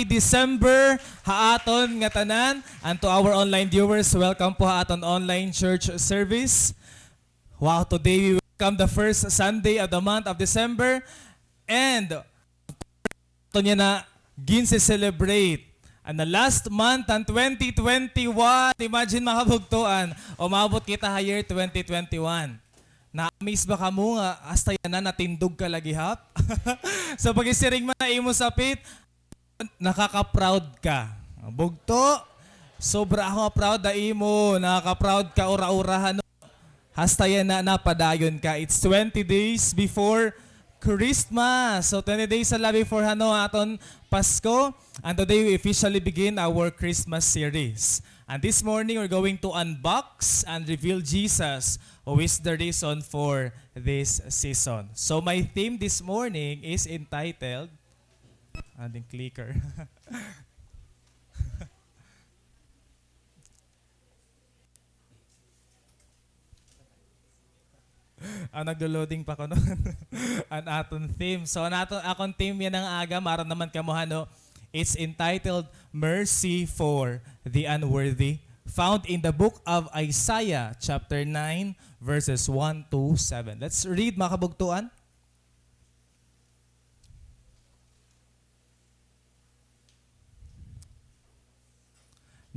happy December haaton nga tanan. And to our online viewers, welcome po haaton online church service. Wow, today we welcome the first Sunday of the month of December. And ito niya na ginse-celebrate. And the last month ang 2021, imagine makabugtuan, umabot kita ha year 2021. Na-miss ba ka mo nga, hasta yan na natindog ka lagi hap? So pag-isiring man na imo sapit, nakaka-proud ka. Bugto, sobra ako proud na imo, nakaka-proud ka ura-urahan. Hasta yan na napadayon ka. It's 20 days before Christmas. So 20 days na before aton Pasko. And today we officially begin our Christmas series. And this morning we're going to unbox and reveal Jesus, who is the reason for this season. So my theme this morning is entitled, ating clicker. Naglo-loading pa ko noon. Ang aton theme. So akong theme yan ng aga, maram naman kamuhano. It's entitled Mercy for the Unworthy, found in the book of Isaiah chapter 9 verses 1 to 7. Let's read, mga kabugtuan.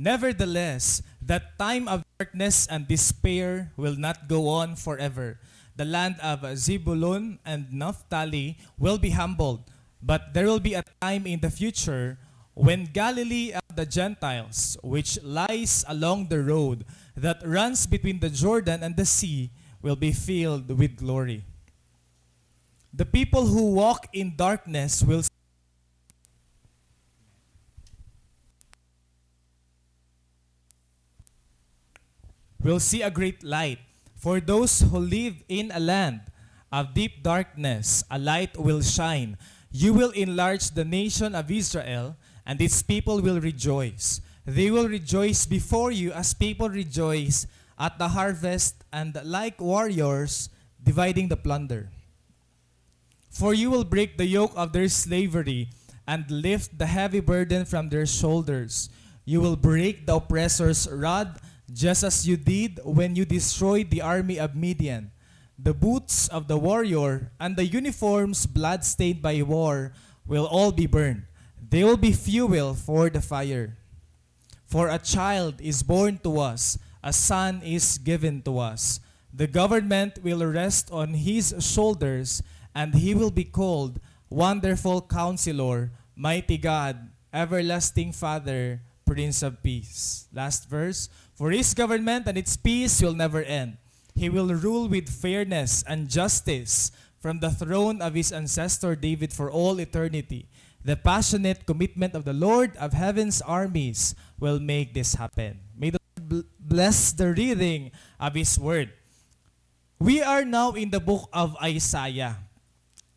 Nevertheless, that time of darkness and despair will not go on forever. The land of Zebulun and Naphtali will be humbled, but there will be a time in the future when Galilee of the Gentiles, which lies along the road that runs between the Jordan and the sea, will be filled with glory. The people who walk in darkness will see a great light. For those who live in a land of deep darkness, a light will shine. You will enlarge the nation of Israel, and its people will rejoice. They will rejoice before you as people rejoice at the harvest, and like warriors dividing the plunder. For you will break the yoke of their slavery and lift the heavy burden from their shoulders. You will break the oppressor's rod, just as you did when you destroyed the army of Midian. The boots of the warrior and the uniforms blood-stained by war will all be burned. They will be fuel for the fire. For a child is born to us, a son is given to us. The government will rest on his shoulders, and he will be called Wonderful Counselor, Mighty God, Everlasting Father, Prince of Peace. Last verse. For his government and its peace will never end. He will rule with fairness and justice from the throne of his ancestor David for all eternity. The passionate commitment of the Lord of heaven's armies will make this happen. May the Lord bless the reading of his word. We are now in the book of Isaiah.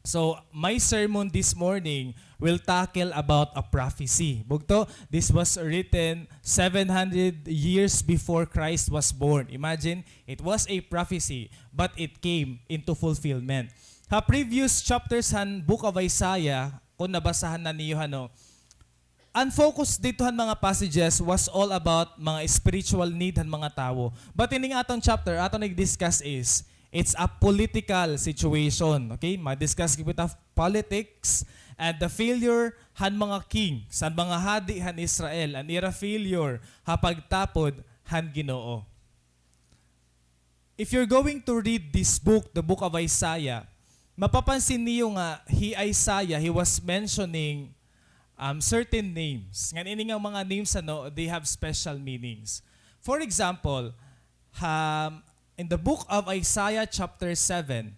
So, my sermon this morning will tackle about a prophecy. Bugto, this was written 700 years before Christ was born. Imagine, it was a prophecy, but it came into fulfillment. Sa previous chapters han book of Isaiah, kung nabasahan na niyo ang focus dito han mga passages was all about mga spiritual need han mga tao. But ining atong chapter, atong nag-discuss is, it's a political situation. Okay? Ma-discuss kita politics and the failure han mga king, san mga hadi han Israel, and ira failure hapagtapod han Ginoo. If you're going to read this book, the book of Isaiah, mapapansin niyo nga, Isaiah, he was mentioning certain names. Nga ini nga mga names, they have special meanings. For example, in the book of Isaiah chapter 7,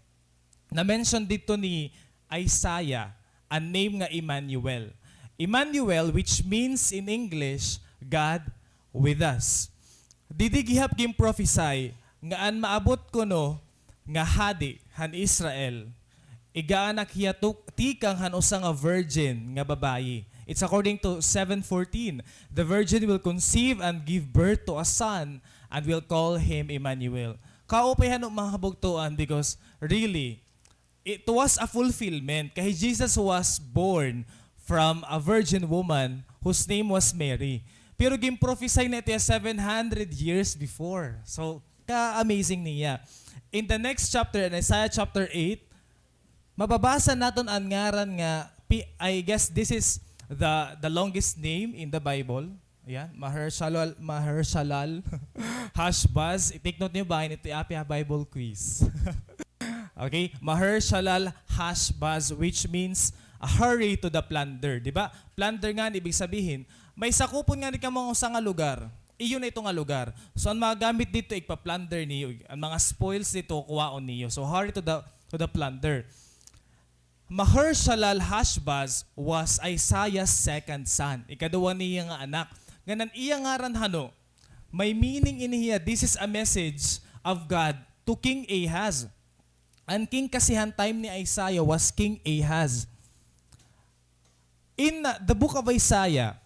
na-mention dito ni Isaiah a name nga Emmanuel. Emmanuel, which means in English, God with us. Didigihap gim prophesy nga an maabot ko nga hadi han Israel. Igaanak hiyatok tikang han usa nga virgin nga babayi. It's according to 7:14. The virgin will conceive and give birth to a son and will call him Emmanuel. Kaupay mga kabugtuan because really, it was a fulfillment. Kaya Jesus was born from a virgin woman whose name was Mary. Pero gimprophesy na ito 700 years before. So, ka-amazing niya. In the next chapter, in Isaiah chapter 8, mababasa natin ang ngaran nga, I guess this is the longest name in the Bible. Ayan, Maher-shalal Hashbaz. I-take note niyo ba, ito yung Bible quiz. Okay, Maher-shalal Hashbaz, which means a hurry to the plunder. Diba? Plunder nga, ibig sabihin, may sakupon nga ni ka mga sa nga lugar. Iyon na ito nga lugar. So, ang mga gamit dito, igpa-plunder niyo. Ang mga spoils dito, kuwaon niyo. So, hurry to the plunder. Maher-shalal Hashbaz was Isaiah's second son. Ikaduwa niya nga anak. Ganan iya nga ranhano, may meaning in here, this is a message of God to King Ahaz. Ang king kasihan time ni Isaiah was King Ahaz. In the book of Isaiah,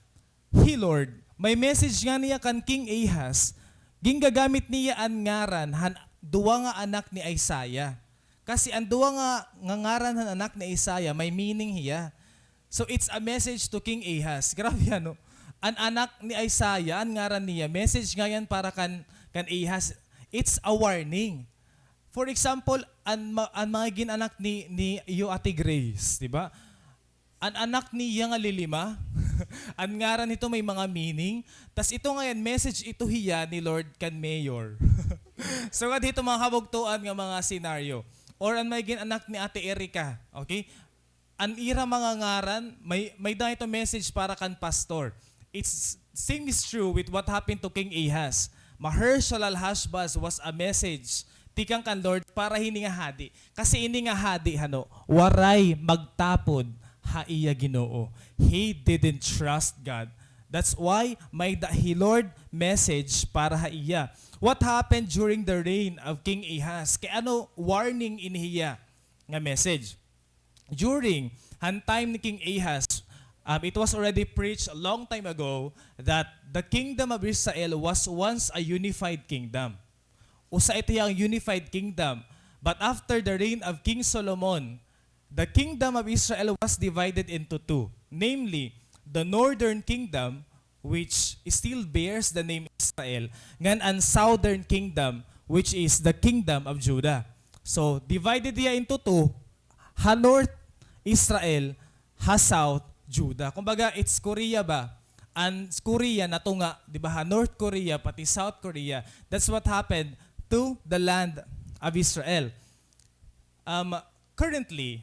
He Lord, may message nga niya kan King Ahaz, ginggagamit niya ang ngaran, duwa nga anak ni Isaiah. Kasi ang duwa nga ngaran han anak ni Isaiah, may meaning hiya. So it's a message to King Ahaz. Grabe yan, no? Ang anak ni Isaiah, ang ngaran niya, message nga yan para kan Ahaz. It's a warning. For example, ang mga ginanak ni iyo Ate Grace, di ba? Ang anak niya nga lilima, ang ngaran nito may mga meaning. Tas ito ngayon, message ito hiya ni Lord kan Mayor. So nga dito mga kabugtuan nga mga scenario. Or ang may ginanak ni Ate Erika, okay? Ang ira mga ngaran, may dahil ito message para kan pastor. It's same is true with what happened to King Ahaz. Maher-shalal Hashbaz was a message tikang kan Lord para hini nga hadi. Kasi ini nga hadi hano, waray magtapod ha iya Ginoo. He didn't trust God. That's why may He Lord message para ha iya. What happened during the reign of King Ahaz? Kaya ano warning in hiya nga message? During han time ni King Ahaz, it was already preached a long time ago that the kingdom of Israel was once a unified kingdom. Usa ito yung unified kingdom. But after the reign of King Solomon, the kingdom of Israel was divided into two. Namely, the northern kingdom, which still bears the name Israel, ngan ang southern kingdom, which is the kingdom of Judah. So, divided niya into two, ha north Israel, ha south Judah. Kumbaga, it's Korea ba? And Korea na tunga, di ba? North Korea, pati South Korea. That's what happened to the land of Israel. Currently,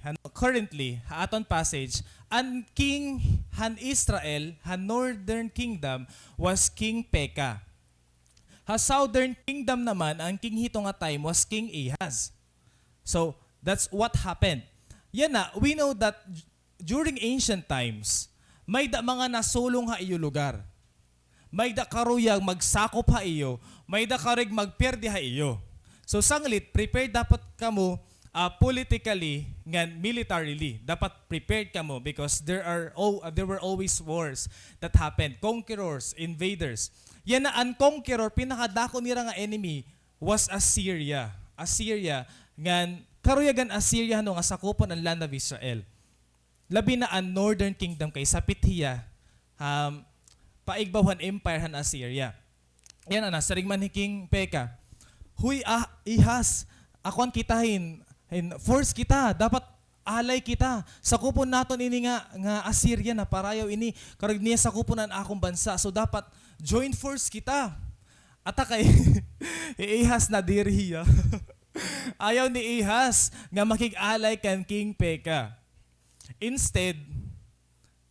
aton passage, ang king han Israel, han northern kingdom, was King Pekah. Ha southern kingdom naman, ang king hito nga time was King Ahaz. So, that's what happened. Yan na, we know that during ancient times, may da mga nasulong ha iyo lugar. May da karuyang magsakop ha iyo. May da karig magperdi ha iyo. So sanglit, prepared dapat kamo politically and militarily. Dapat prepared kamo because there were always wars that happened. Conquerors, invaders. Yan na ang conqueror, pinakadako nila nga enemy was Assyria. Assyria, ngan karuyagan Assyria no nga sakupon ang land of Israel. Labi na ang northern kingdom kay sapit hiya paigbawan empire han Assyria. Yan na saring man ni King Pekah. Huy Ahaz, akon kitahin, force kita, dapat alay kita. Sakupon naton ini nga Assyria na parayaw ini karag niya sakupon ang akong bansa. So dapat join force kita. Ata kay Ahaz na dirhiya. Ayaw ni Ahaz nga makig-alay kan King Pekah. Instead,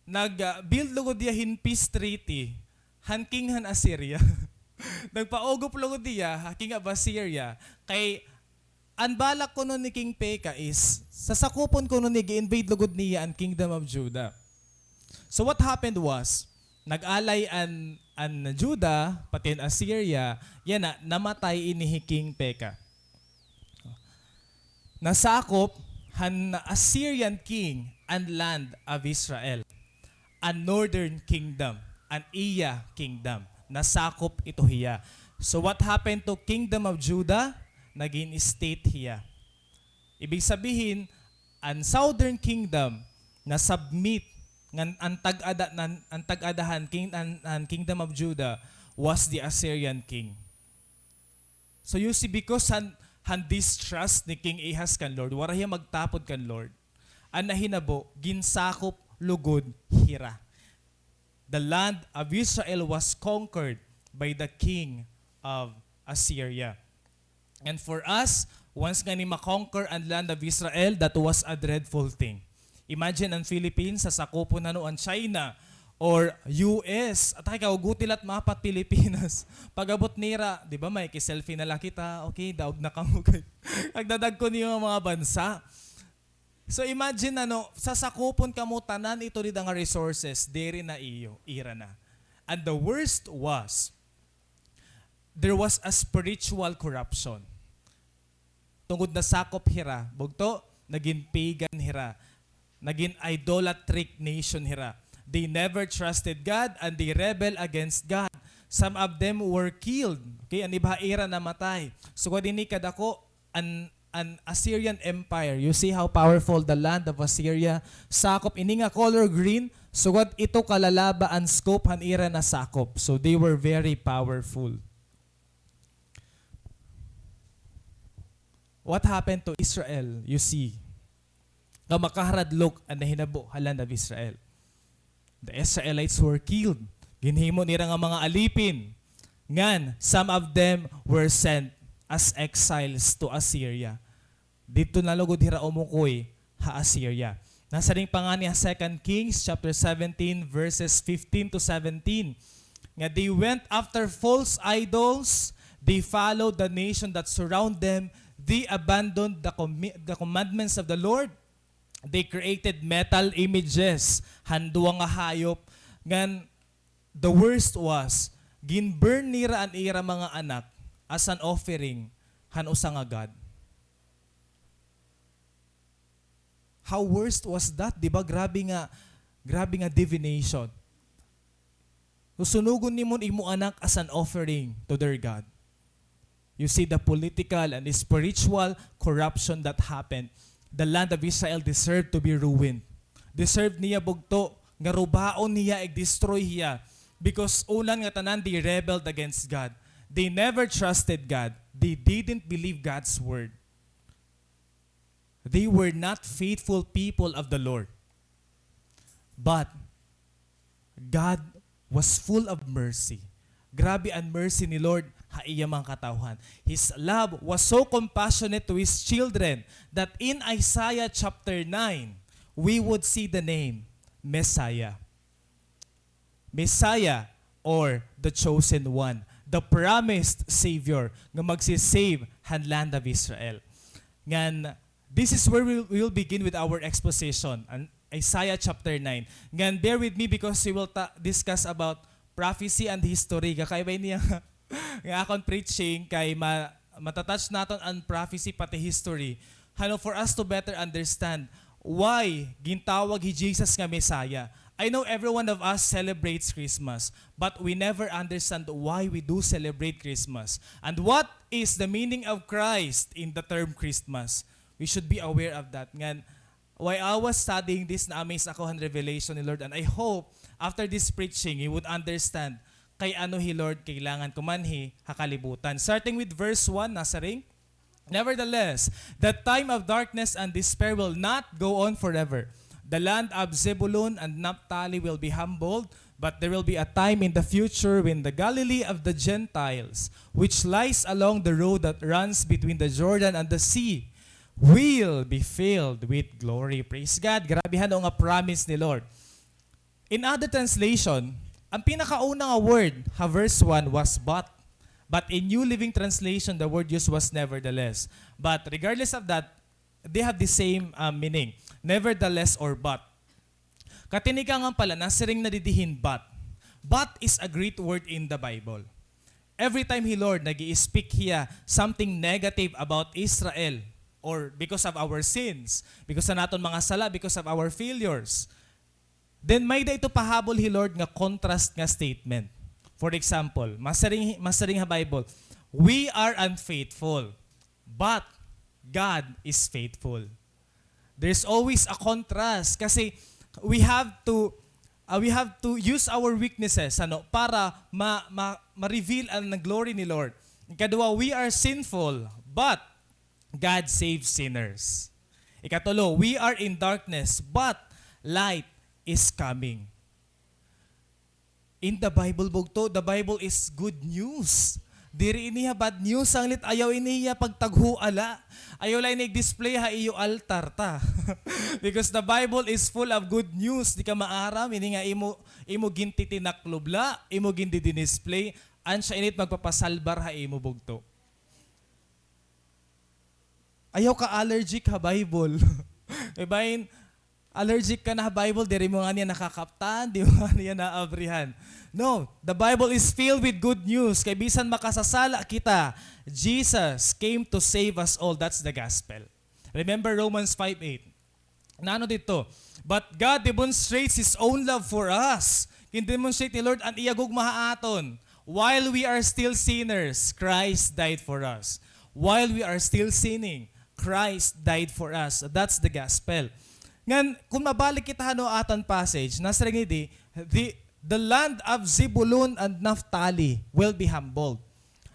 nag-build lugod diya hin peace treaty, han king han Assyria. Nagpaugop lugod diya, king of Assyria, kay ang balak ko nun ni King Pekah is, sa sakupon ko nun nag-invade lugod niya ang kingdom of Judah. So what happened was, nag-alay an Judah, pati ang Assyria, yan na, namatay ini King Pekah. Nasakop, han Assyrian king and land of Israel, a northern kingdom, an iya kingdom. Nasakop ito hiya. So what happened to kingdom of Judah? Naging state hiya. Ibig sabihin, ang southern kingdom na submit Ngan ang tag-adahan ang kingdom of Judah was the Assyrian king. So you see, because han distrust ni King Ahaz kan Lord, wara hiya magtapod kan Lord. Ang nahinabo, ginsakop lugod hira. The land of Israel was conquered by the king of Assyria. And for us, once nga ni makonquer ang land of Israel, that was a dreadful thing. Imagine ang Philippines, sa sakopon na no ang China or US. At ay kaugutil at mapat Pilipinas. Pagabot nira, di ba may kiselfie na lang kita, okay, daog na kamugay. Nagdadag ko niyo mga bansa. So imagine sa sakopon kamo tanan ito rin ang resources, diri na iyo, ira na. And the worst was, there was a spiritual corruption. Tungod na sakop hira, bugto, naging pagan hira, naging idolatric nation hira. They never trusted God and they rebel against God. Some of them were killed. Okay, ang iba ira namatay. So kung dini kadako an Assyrian Empire, you see how powerful the land of Assyria. Sakop ini nga color green. So what ito kalalaba ang scope han ira na sakop. So they were very powerful. What happened to Israel? You see, makaharadlok ang nahinabo haland of Israel. The Israelites were killed. Ginhimo nila nga mga alipin. Ngan, some of them were sent as exiles to Assyria. Dito nalugod hira umukoy ha Assyria. Nasa ring pangani 2 Kings chapter 17 verses 15 to 17. Nga they went after false idols, they followed the nation that surround them, they abandoned the commandments of the Lord. They created metal images, handuang nga hayop. Ngan, the worst was, ginburn nira an ira mga anak as an offering, hanusa nga God. How worst was that? Diba? Grabe nga divination. Susunugon ni mo imo anak as an offering to their God. You see the political and the spiritual corruption that happened. The land of Israel deserved to be ruined. Deserved niya bugto, nga rubaon niya, destroy niya. Because unan nga tanan, they rebelled against God. They never trusted God. They didn't believe God's word. They were not faithful people of the Lord. But God was full of mercy. Grabe ang mercy ni Lord haiya mga katawhan. His love was so compassionate to His children that in Isaiah chapter 9, we would see the name Messiah. Messiah or the chosen one, the promised Savior nga magsisave han land of Israel. Ngan, this is where we will begin with our exposition, Isaiah chapter 9. Ngan, bear with me because we will discuss about prophecy and history. Kakaibay niya nga akong preaching kay matatouch naton ang prophecy pati history. For us to better understand why gintawag hi Jesus nga Messiah. I know every one of us celebrates Christmas, but we never understand why we do celebrate Christmas. And what is the meaning of Christ in the term Christmas? We should be aware of that. Ngan, while I was studying this, na-amaze ako ang revelation ni Lord, and I hope after this preaching, you would understand kay ano hi Lord kailangan kumanhi hakalibutan. Starting with verse 1, nasa ring. Nevertheless, the time of darkness and despair will not go on forever. The land of Zebulun and Naphtali will be humbled, but there will be a time in the future when the Galilee of the Gentiles, which lies along the road that runs between the Jordan and the sea, will be filled with glory. Praise God. Grabe nga promise ni Lord. In other translation, ang pinakauna nga word, verse 1, was but. But in New Living Translation, the word used was nevertheless. But regardless of that, they have the same meaning. Nevertheless or but. Katinika nga pala, nasiring nadidihin but. But is a great word in the Bible. Every time Lord nag-i-speak hiya something negative about Israel or because of our sins, because sa naton mga sala, because of our failures, then may da ito pahabol Lord nga contrast nga statement. For example, masaring ha Bible, we are unfaithful, but God is faithful. There's always a contrast kasi we have to we have to use our weaknesses para ma-reveal ang glory ni Lord. Ikadua, we are sinful, but God saves sinners. Ikatulo, we are in darkness, but light is coming. In the Bible, bugto, the Bible is good news. Diri iniya bad news ang lit ayaw iniya pagtaghu ala. Ayaw lang nag-display ha iyo altar ta. Because the Bible is full of good news. Di ka maaram ini nga imo ginti tinaklubla, imo ginti display, an siya init magpapasalbar ha imo bugto. Ayaw ka allergic ha Bible. Ibahin, allergic ka na ha Bible, diri mo nga niya nakakaptan, di mo nga niya naabrihan. No, the Bible is filled with good news. Kay bisan makasasala kita, Jesus came to save us all. That's the gospel. Remember Romans 5:8. Nano dito? But God demonstrates His own love for us. Kin-demonstrate ni Lord ang iyagog mahaaton. While we are still sinners, Christ died for us. While we are still sinning, Christ died for us. That's the gospel. Ngan, kung mabalik kita aton passage, nasa rin the land of Zebulun and Naphtali will be humbled.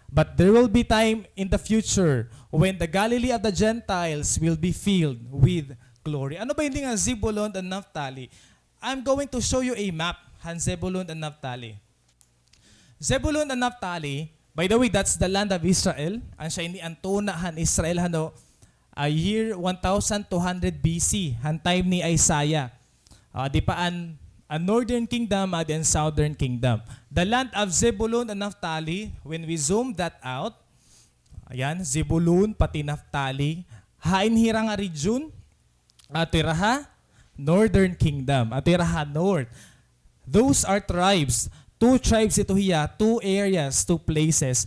But there will be time in the future when the Galilee of the Gentiles will be filled with glory. Ano ba hindi nga Zebulun and Naphtali? I'm going to show you a map, han Zebulun and Naphtali. Zebulun and Naphtali, by the way, that's the land of Israel. Ang siya ini antuna han Israel year 1200 BC, han time ni Isaiah. Di paan a northern kingdom and southern kingdom. The land of Zebulun and Naphtali, when we zoom that out, ayan, Zebulun pati Naphtali, hain hirang nga region, atiraha, northern kingdom, atiraha north. Those are tribes. Two tribes ito hiya, two areas, two places,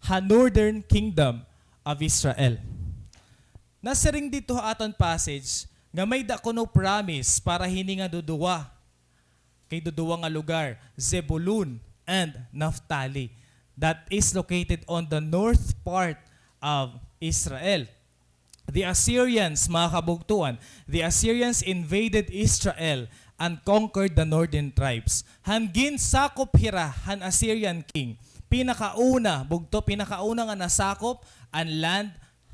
ha northern kingdom of Israel. Nasa ring dito aton passage, nga may dako no promise para hininga duduwa, kay duduwa nga lugar, Zebulun and Naphtali, that is located on the north part of Israel. The Assyrians, mga kabugtuan, the Assyrians invaded Israel and conquered the northern tribes. Hangin sakop hira, han Assyrian king. Pinakauna, bugto, pinakauna nga nasakop ang land,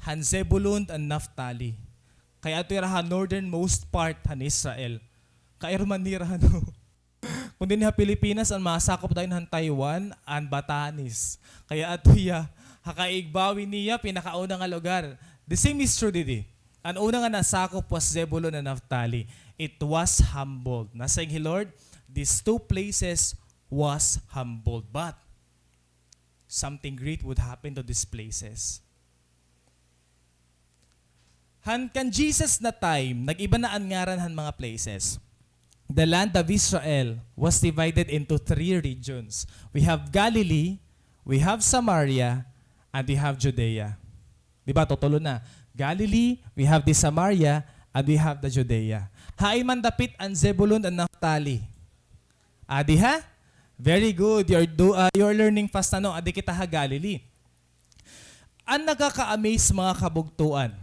han Zebulun and Naphtali. Kaya ito yung northernmost part han Israel. Kaya manira kung din ha Pilipinas, ang masakop tayo ng Taiwan, ang Batanes. Kaya ato hakaigbawi niya, pinakauna nga lugar. The same is true didi. Ang una nga nasakop was Zebulun and Naphtali. It was humbled. Nasayang Lord, these two places was humbled. But something great would happen to these places. Kan Jesus na time, nag-iba na ang ngaran han mga places. The land of Israel was divided into three regions. We have Galilee, we have Samaria, and we have Judea. Diba, tutulo na. Galilee, we have the Samaria, and we have the Judea. Haay man dapit ang Zebulun and Naphtali. Adi ha? Very good. You're learning fast Adi kita ha Galilee. Ang nakaka-amaze mga kabugtuan,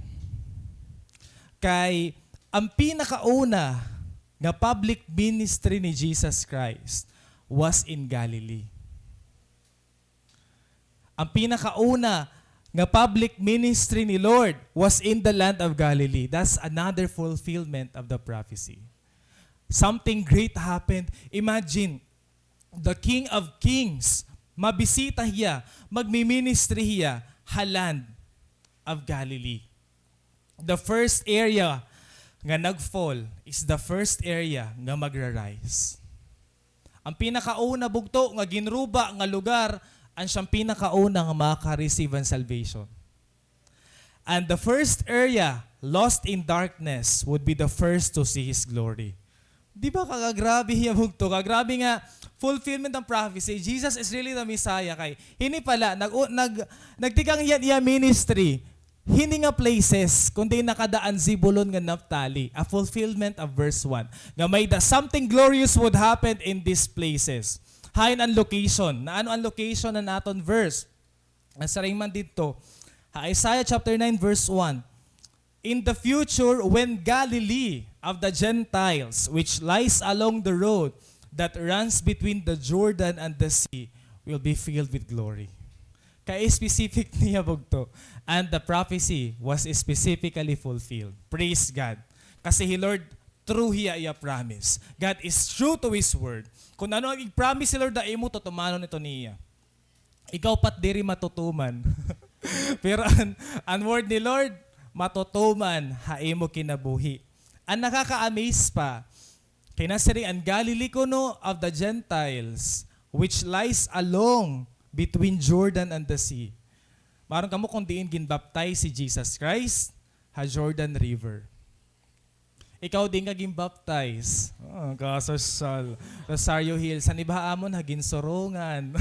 kay ang pinakauna nga public ministry ni Jesus Christ was in Galilee. Ang pinakauna nga public ministry ni Lord was in the land of Galilee. That's another fulfillment of the prophecy. Something great happened. Imagine, the King of Kings, mabisita hiya, magmi-ministry hiya, land of Galilee. The first area nga nagfall is the first area nga magra-rise. Ang pinakauna bugto nga ginruba nga lugar, ang siyang pinakauna nga maka-receive ang salvation. And the first area lost in darkness would be the first to see His glory. Di ba kagagrabe hiya bugto? Kagrabe nga fulfillment ng prophecy. Jesus is really the Messiah kay. Hini pala nagtigang iya ministry. Hindi nga places, kundi nakadaan Zebulun nga Naphtali, a fulfillment of verse 1. Nga may something glorious would happen in these places. Hain ang location. Na ano ang location na naton verse? Ang saring man dito, Isaiah chapter 9 verse 1. In the future, when Galilee of the Gentiles, which lies along the road, that runs between the Jordan and the sea will be filled with glory. Kaya specific niya bugto. And the prophecy was specifically fulfilled. Praise God. Kasi Lord, true hiya promise. God is true to His word. Kung ano ang i-promise si Lord na imo, tutumanon ito niya. Ikaw pat diri matutuman. Pero ang word ni Lord, matutuman, haimo kinabuhi. Ang nakaka-amaze pa, kinasiri ang Galilee kuno of the Gentiles, which lies along between Jordan and the sea. Maron kamo kung diin ginbaptize si Jesus Christ, ha Jordan River. Ikaw din ka ginbaptize. Kasasal. Rosario Hills. Sa ibahamon, hagin sorungan.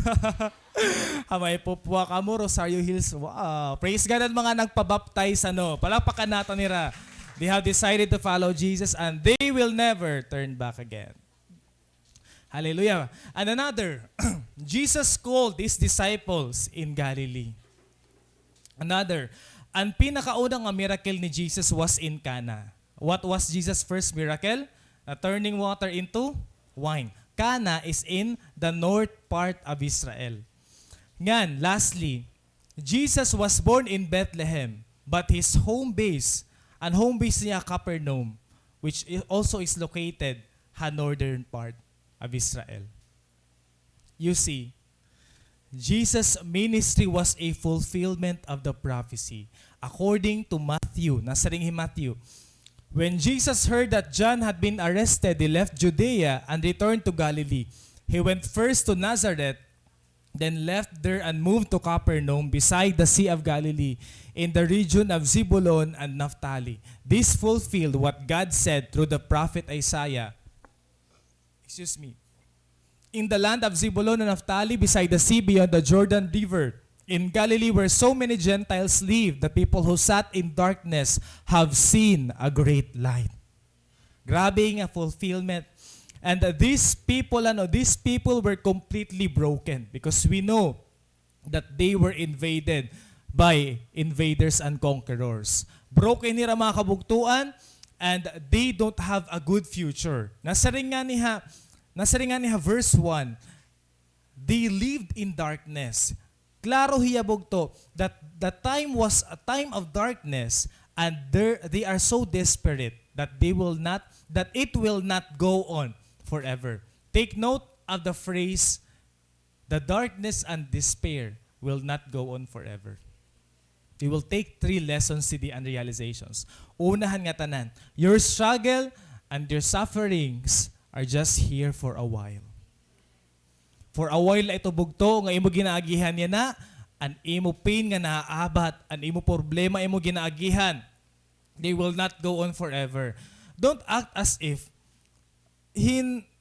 Hamay pupwa ka mo, Rosario Hills. Wow. Praise God at mga nagpabaptize. Palakpakan natin nila. They have decided to follow Jesus and they will never turn back again. Hallelujah. And another, Jesus called His disciples in Galilee. Another, ang pinakaunang miracle ni Jesus was in Cana. What was Jesus' first miracle? Turning water into wine. Cana is in the north part of Israel. Ngan, lastly, Jesus was born in Bethlehem, but his home base niya Capernaum, which also is located sa northern part of Israel. You see, Jesus' ministry was a fulfillment of the prophecy. According to Matthew, nasa ring Matthew, when Jesus heard that John had been arrested, he left Judea and returned to Galilee. He went first to Nazareth, then left there and moved to Capernaum beside the Sea of Galilee in the region of Zebulun and Naphtali. This fulfilled what God said through the prophet Isaiah. In the land of Zebulun and Naphtali, beside the sea beyond the Jordan River, in Galilee where so many Gentiles live, the people who sat in darkness have seen a great light. Grabe nga fulfillment. And these people were completely broken because we know that they were invaded by invaders and conquerors. Broken nila mga kabugtuan and they don't have a good future. Nasa ring nga niha verse 1, they lived in darkness. Klaro hiyabog to that the time was a time of darkness and they are so desperate that it will not go on forever. Take note of the phrase, the darkness and despair will not go on forever. We will take 3 lessons and realizations. Unahan nga tanan, your struggle and your sufferings are just here for a while. For a while ito bugto nga imo ginaagihan niya na, an imo pain nga naaabat, an imo problema imo ginaagihan, they will not go on forever. Don't act as if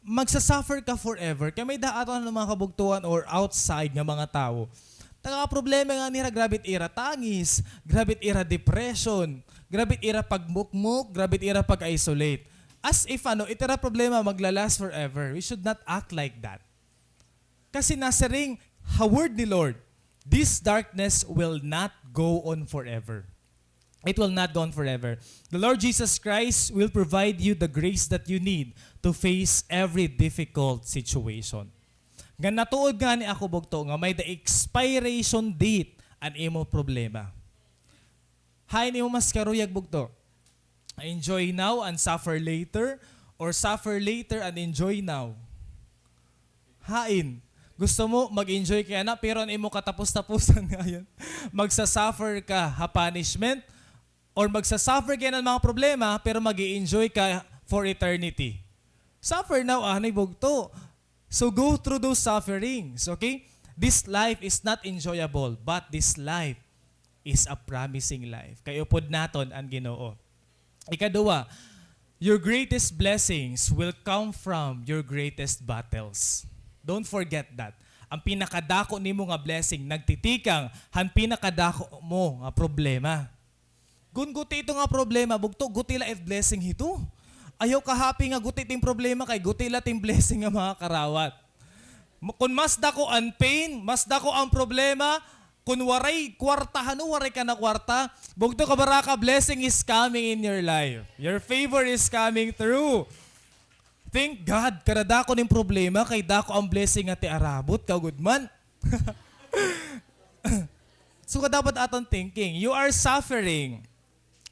magsasuffer ka forever. Kaya may daaton ng mga kabugtuan or outside nga mga tao. Taka problema nga nila, grabit ira tangis, grabit ira depression, grabit ira pagmukmuk, grabit ira pag-isolate. As if itira problema maglalast forever. We should not act like that. Kasi nasa ring, word ni Lord, this darkness will not go on forever. It will not go on forever. The Lord Jesus Christ will provide you the grace that you need to face every difficult situation. Nga natuod nga ni ako bugto nga may the expiration date an imo problema. Hay ni mo mas karuyag bugto. Enjoy now and suffer later, or suffer later and enjoy now. Hain. Gusto mo mag-enjoy kaya na pero imo katapos-tapusan ngayon. Magsasuffer ka ha punishment or magsasuffer ka ng mga problema pero mag-enjoy ka for eternity. Suffer now anay bugto. So go through those sufferings, okay? This life is not enjoyable, but this life is a promising life. Kaya upod naton ang Ginoo. Ikaduwa, your greatest blessings will come from your greatest battles. Don't forget that. Ang pinakadako nimo nga blessing, nagtitikang, han pinakadako mo nga problema. Gunguti ito nga problema, bugto, gutila if blessing ito. Ayaw ka happy nga guti ting problema kay gutila ting blessing nga mga karawat. Kung mas dako ang pain, mas dako ang problema, kung waray kwartahan o waray ka na kwarta, bugto ka baraka, blessing is coming in your life. Your favor is coming through. Thank God, karada ko ning problema, kay dako ang blessing nga ti arabot, good man. So dapat aton thinking, you are suffering.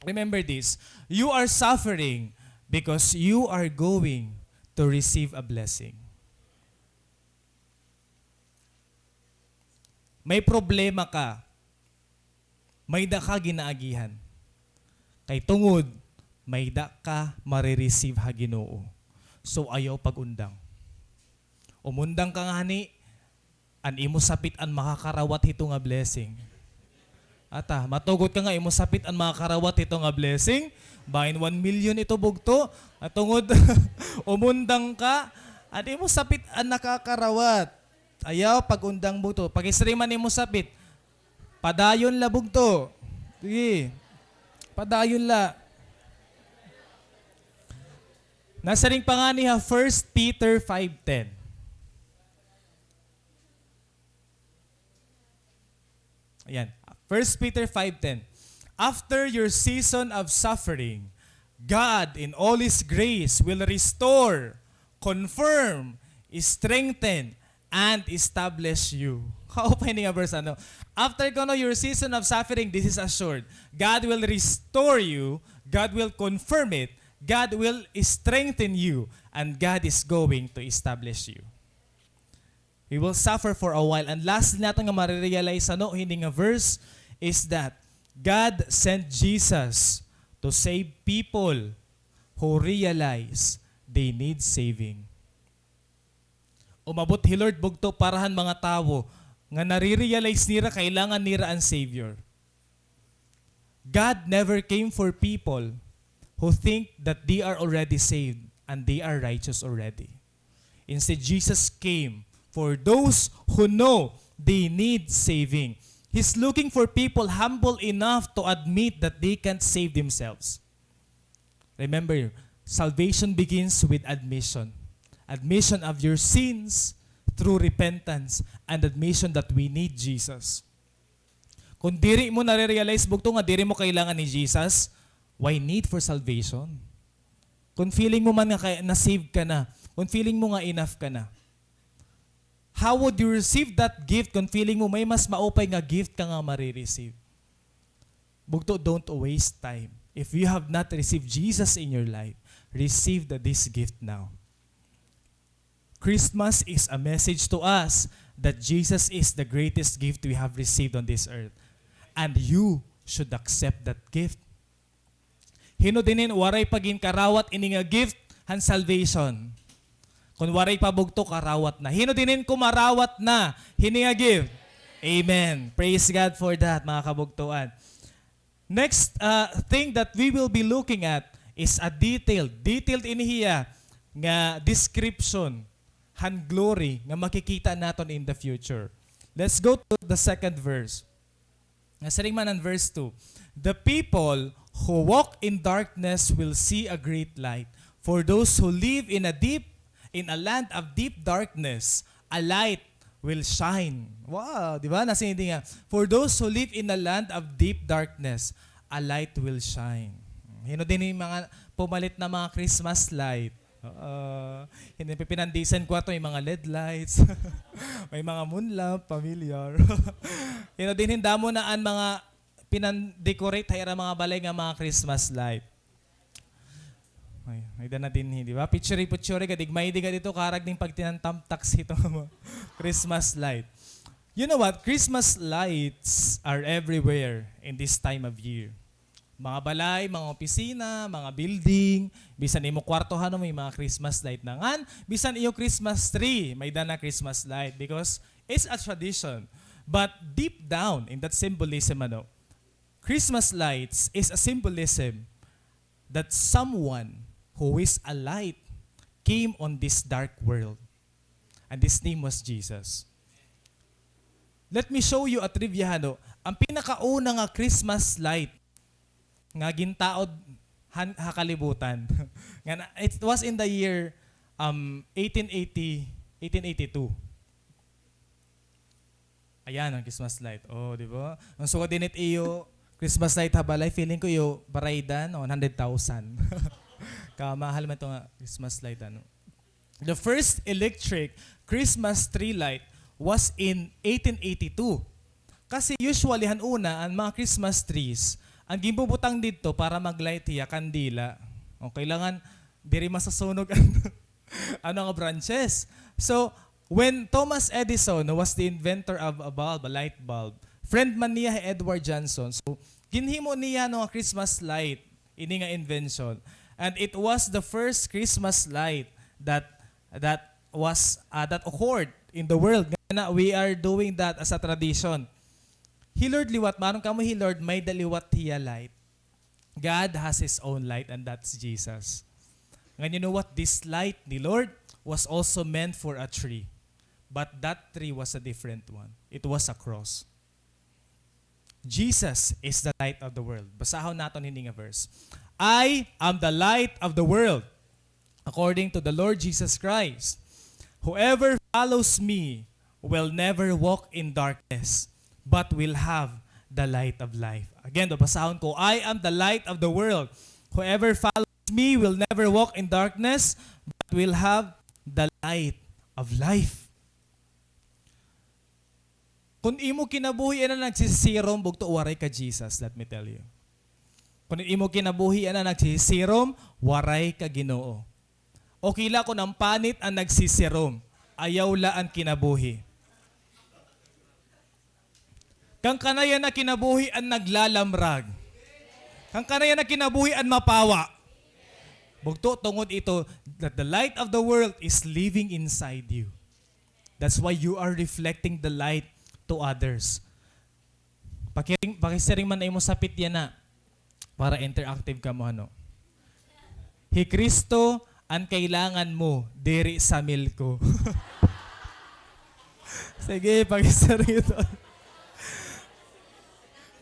Remember this, you are suffering because you are going to receive a blessing. May problema ka, may da ka ginaagihan. Kay tungod, may da ka marireceive ha Ginoo. So ayaw pag-undang. Umundang ka nga ni, an imo sapit an makakarawat hito nga blessing. Ata, matugot ka nga imo sapit an makakarawat hito nga blessing. Bain 1 million ito bugto. At tungod, umundang ka, an imo sapit an nakakarawat. Ayaw pag-undang bugto. Pag-isriman imo sapit, padayon la bugto. Sige, padayon la. Nasa ring pangani ha, 1 Peter 5:10. Ayan, 1 Peter 5:10. After your season of suffering, God in all His grace will restore, confirm, strengthen, and establish you. Kaupahin nga verse ano. After your season of suffering, this is assured. God will restore you, God will confirm it, God will strengthen you, and God is going to establish you. We will suffer for a while. And last natin nga marirealize hindi nga verse is that God sent Jesus to save people who realize they need saving. Umabot hi Lord bugto parahan mga tao nga nare-realize nira kailangan nira ang Savior. God never came for people who think that they are already saved and they are righteous already. Instead, Jesus came for those who know they need saving. He's looking for people humble enough to admit that they can't save themselves. Remember, salvation begins with admission. Admission of your sins through repentance and admission that we need Jesus. Kung diri mo nare-realize bugto nga diri mo kailangan ni Jesus, why need for salvation? Kung feeling mo man nga na-save ka na, kung feeling mo nga enough ka na, how would you receive that gift kung feeling mo may mas maupay nga gift ka nga marireceive? Bugto, don't waste time. If you have not received Jesus in your life, receive this gift now. Christmas is a message to us that Jesus is the greatest gift we have received on this earth. And you should accept that gift. Hino dinin, waray pagin karawat ini nga gift, han salvation. Kung waray pabugto, karawat na. Hino dinin kumarawat na, hini nga gift. Amen. Praise God for that, mga kabugtuan. Next thing that we will be looking at is a detailed inihiya nga description han glory nga makikita naton in the future. Let's go to the second verse. Nasaring man ang verse 2. The people who walk in darkness will see a great light. For those who live in a land of deep darkness, a light will shine. Wow, di ba? Nasinindi nga. For those who live in a land of deep darkness, a light will shine. Hino din yung mga pumalit na mga Christmas light. Hindi pinandisan ko ito, may mga LED lights, may mga moon lamp, familiar. Hino din hinda mo na ang mga pinandecorate hayra mga balay nga mga Christmas light. Ay na din, di ba? Picture, kadigmay di ka dito, karag din pag tinantamtax ito Christmas light. You know what? Christmas lights are everywhere in this time of year. Mga balay, mga opisina, mga building, bisan imo kwartohan may mga Christmas light na ngan, bisan iyo Christmas tree, may dana Christmas light because it's a tradition. But deep down in that symbolism, Christmas lights is a symbolism that someone who is a light came on this dark world. And his name was Jesus. Let me show you a trivia. Ang pinakauna nga Christmas light nga gintaod hakalibutan. It was in the year 1882. Ayan ang Christmas light. Oh, di ba? Ang suka din iyo Christmas light habalay, feeling ko iyo baraydan 100,000. Kamahal man ito nga Christmas light The first electric Christmas tree light was in 1882. Kasi usually una ang mga Christmas trees, ang gimbubutang dito para maglight hiya kandila. O kailangan diri masasunog ang ano nga branches. So, when Thomas Edison was the inventor of a bulb, a light bulb, friend man niya Edward Johnson. So, ginhimo niya no nga Christmas light, ini nga invention. And it was the first Christmas light that occurred in the world. Nga we are doing that as a tradition. Hilord liwat, maron kamo hilord, may daliwat hiya light. God has His own light and that's Jesus. And you know what? This light ni Lord was also meant for a tree. But that tree was a different one. It was a cross. Jesus is the light of the world. Basahon naton ini nga verse. I am the light of the world, according to the Lord Jesus Christ. Whoever follows me will never walk in darkness, but will have the light of life. Again, basahon ko, I am the light of the world. Whoever follows me will never walk in darkness, but will have the light of life. Kung imo kinabuhi na nagsisirom, bugto waray ka Jesus, let me tell you. Kung imo kinabuhi na nagsisirom, waray ka Ginoo. O kila kung ang panit ang nagsisirom, ayaw la ang kinabuhi. Kang kanayan na kinabuhi ang naglalamrag. Kang kanayan na kinabuhi ang mapawa. Bugto tungod ito that the light of the world is living inside you. That's why you are reflecting the light to others. Pakisiring man ay mo sapit yan na para interactive ka mo ano. Hi Kristo ang kailangan mo diri sa milko. Sige, pakisiring ito.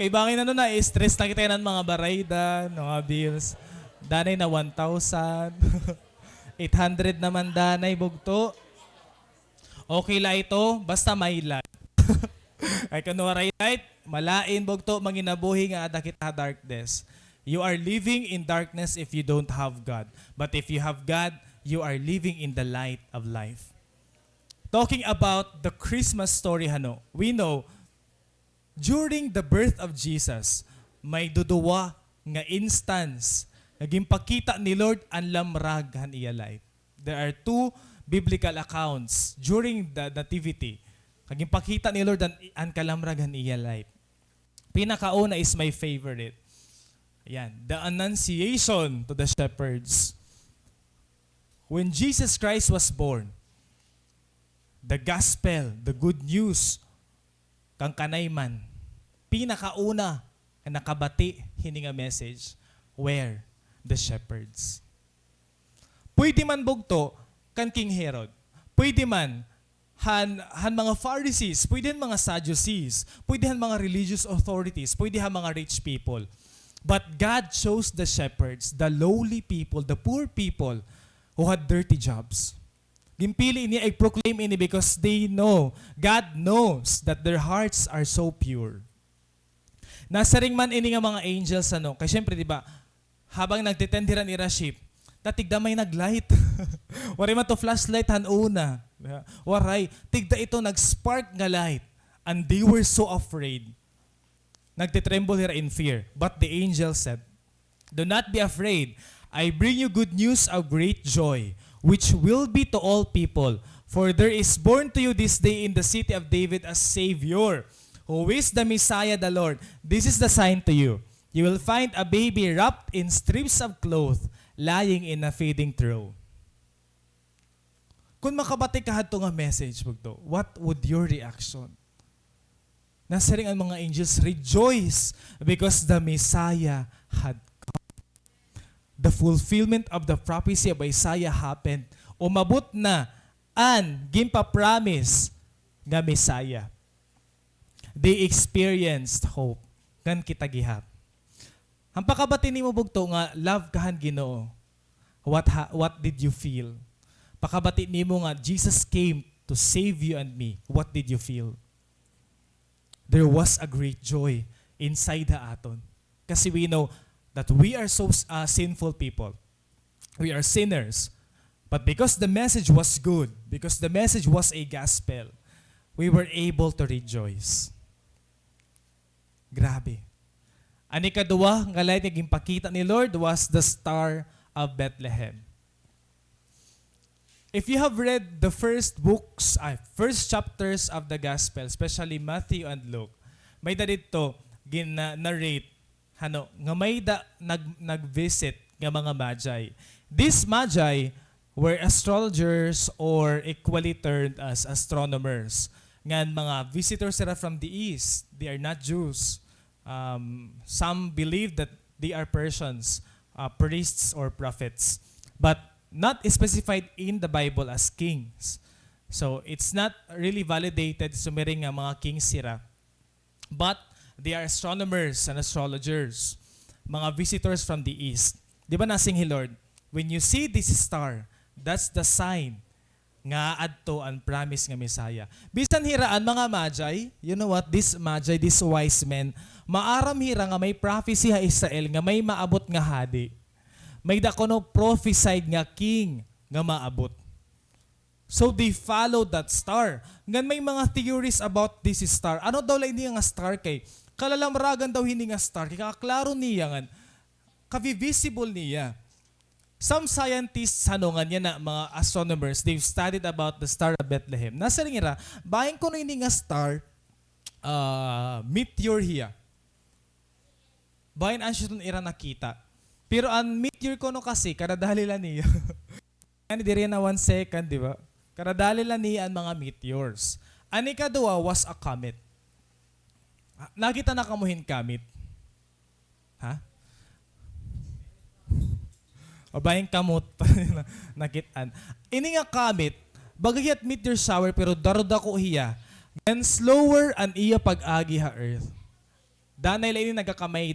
Kay bangin ano na, stress na kita ng mga barayda, mga bills. Danay na 1,000. 800 naman danay, bugto. Okay la ito, basta may light. Ay kanuwaray light, malain, bugto, manginabuhi nga ada kita darkness. You are living in darkness if you don't have God. But if you have God, you are living in the light of life. Talking about the Christmas story, hano, we know, during the birth of Jesus, may duduwa nga instance naging pakita ni Lord ang lamrag han iya light. There are two biblical accounts during the nativity. Naging pakita ni Lord ang kalamrag han iya light. Pinakauna is my favorite. Yan, the annunciation to the shepherds. When Jesus Christ was born, the gospel, the good news, kang kanayman, pinakauna na nakabati hininga message, where? The shepherds. Pwede man bugto kan King Herod. Pwede man han mga Pharisees, pwede han mga Sadducees, pwede han mga religious authorities, pwede han mga rich people. But God chose the shepherds, the lowly people, the poor people who had dirty jobs. Gimpili ini ay proclaim ini because they know, God knows that their hearts are so pure. Nasa ring man ini nga mga angels ano, kay syempre di ba, habang nagtitendiran ira ship, tatigda may naglight. Waray man to flashlight han una. Waray, tigda ito nag-spark nga light and they were so afraid. Nagtitremble ira in fear. But the angel said, "Do not be afraid. I bring you good news of great joy, which will be to all people. For there is born to you this day in the city of David a Savior, who is the Messiah, the Lord. This is the sign to you. You will find a baby wrapped in strips of cloth, lying in a feeding trough." Kung makabati ka hadto nga message, bugto, what would your reaction? Nasa ring ang mga angels, rejoice because the Messiah had the fulfillment of the prophecy of Isaiah happened. Umabot na ang gimpa-promise nga Messiah. They experienced hope. Kan kita gihap. Ang pakabati nimo bugto nga love kahan Ginoo. What did you feel? Pakabati nimo nga Jesus came to save you and me. What did you feel? There was a great joy inside the aton. Kasi we know that we are so sinful people. We are sinners. But because the message was good, because the message was a gospel, we were able to rejoice. Grabe. Ang ikaduwa, nga light nga ginpakita ni Lord was the star of Bethlehem. If you have read the first chapters of the gospel, especially Matthew and Luke, may da dito gin-narrate nga may nag-visit nga mga magi. These magi were astrologers or equally termed as astronomers. Nga mga visitors sila from the east. They are not Jews. Some believe that they are Persians, priests or prophets, but not specified in the Bible as kings. So it's not really validated sumiri nga mga kings sila. But they are astronomers and astrologers, mga visitors from the east. Di ba nasing Lord, when you see this star, that's the sign nga adto ang promise nga Messiah. Bisan hiraan mga magi, you know what, these magi, these wise men, maaram hira nga may prophecy ha Israel nga may maabot nga hadi. May dakono prophesied nga king nga maabot. So they followed that star. Ngan may mga theories about this star. Ano daw lang nga star kay? Kalalamragan daw hindi nga star. Kaya kaklaro niya nga, kavi-visible niya. Some scientists, nga niya na mga astronomers, they've studied about the star of Bethlehem. Nasa rin nga, bahin ko na hindi nga star, meteor hiya. Bahin ansyo itong ira nakita. Pero ang meteor ko no kasi, karadali lang niya. Hindi rin na 1 second, di ba? Karadali lang niya ang mga meteors. Ang ikaduwa was a comet. Nakita na kamuhin comet? Ha? O bahin kamot nakitaan. Ini nga comet, bagayat meteor shower pero daruda ko hiya. Then slower an iya pag-agi ha Earth. Danay lang ini nagkakamay.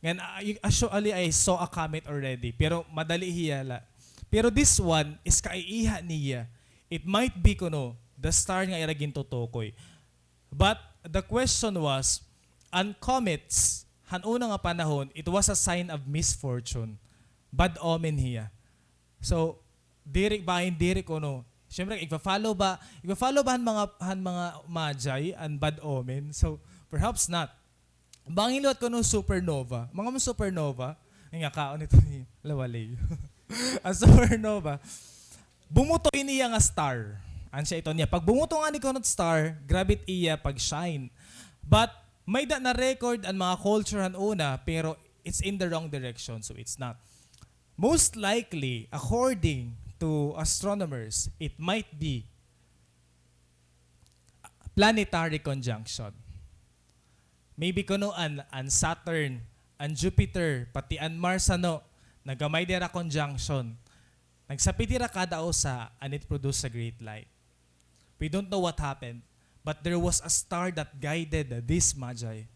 Ngayon, actually I saw a comet already pero madali hiya la. Pero this one is kaiiha niya. It might be kuno the star nga iragin tutukoy. But the question was, an comets, hanuna nga panahon, it was a sign of misfortune. Bad omen hiya. So, diri kuno. Siyempre, ipa-follow ba han mga magi and bad omen? So, perhaps not. Bangilot kuno supernova. Mga supernova, nga kaon ito ni Lawalay. A supernova. Bumuto niya nga star. Ansya ito niya. Pag bumuto nga ni kunot star, grabit iya pag shine. But may na record ang mga culture una, pero it's in the wrong direction, so it's not. Most likely, according to astronomers, it might be planetary conjunction. Maybe kuno an Saturn, an Jupiter, pati an Mars nagamay dira conjunction. Nagsapitira kada usa and it produced a great light. We don't know what happened, but there was a star that guided this magi,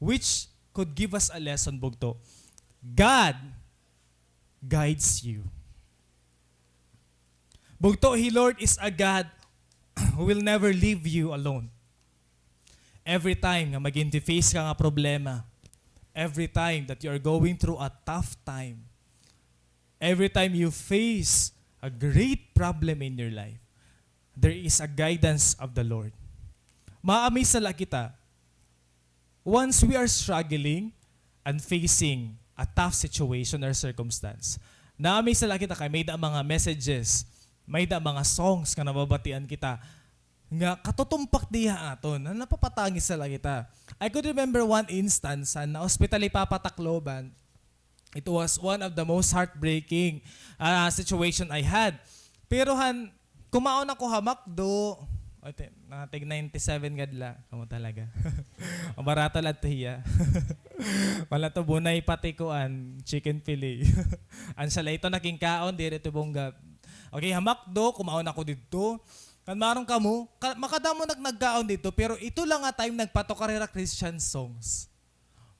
which could give us a lesson, bugto. God guides you. Bugto, He Lord is a God who will never leave you alone. Every time nga mag-face ka nga problema, every time that you are going through a tough time, every time you face a great problem in your life, there is a guidance of the Lord. Maamay sala kita, once we are struggling and facing a tough situation or circumstance, naamay sala kita kay may da mga messages, may da mga songs nga nababatian kita, nga katutumpak diha aton, na napapatangis sala kita. I could remember one instance na hospital Ipapatakloban. It was one of the most heartbreaking situation I had. Pero kumaon ako hamakdo, natig 97 gadla, kamo talaga. Ang barato lang hiya. Wala to bunay pati kuan, chicken fillet. Ang sala ito naking kaon dire to bonggab. Okay, hamakdo, kumaon ako dito. Kan marong kamo, makadamo nagkaon dito, pero ito lang nga time nagpatokarera Christian songs.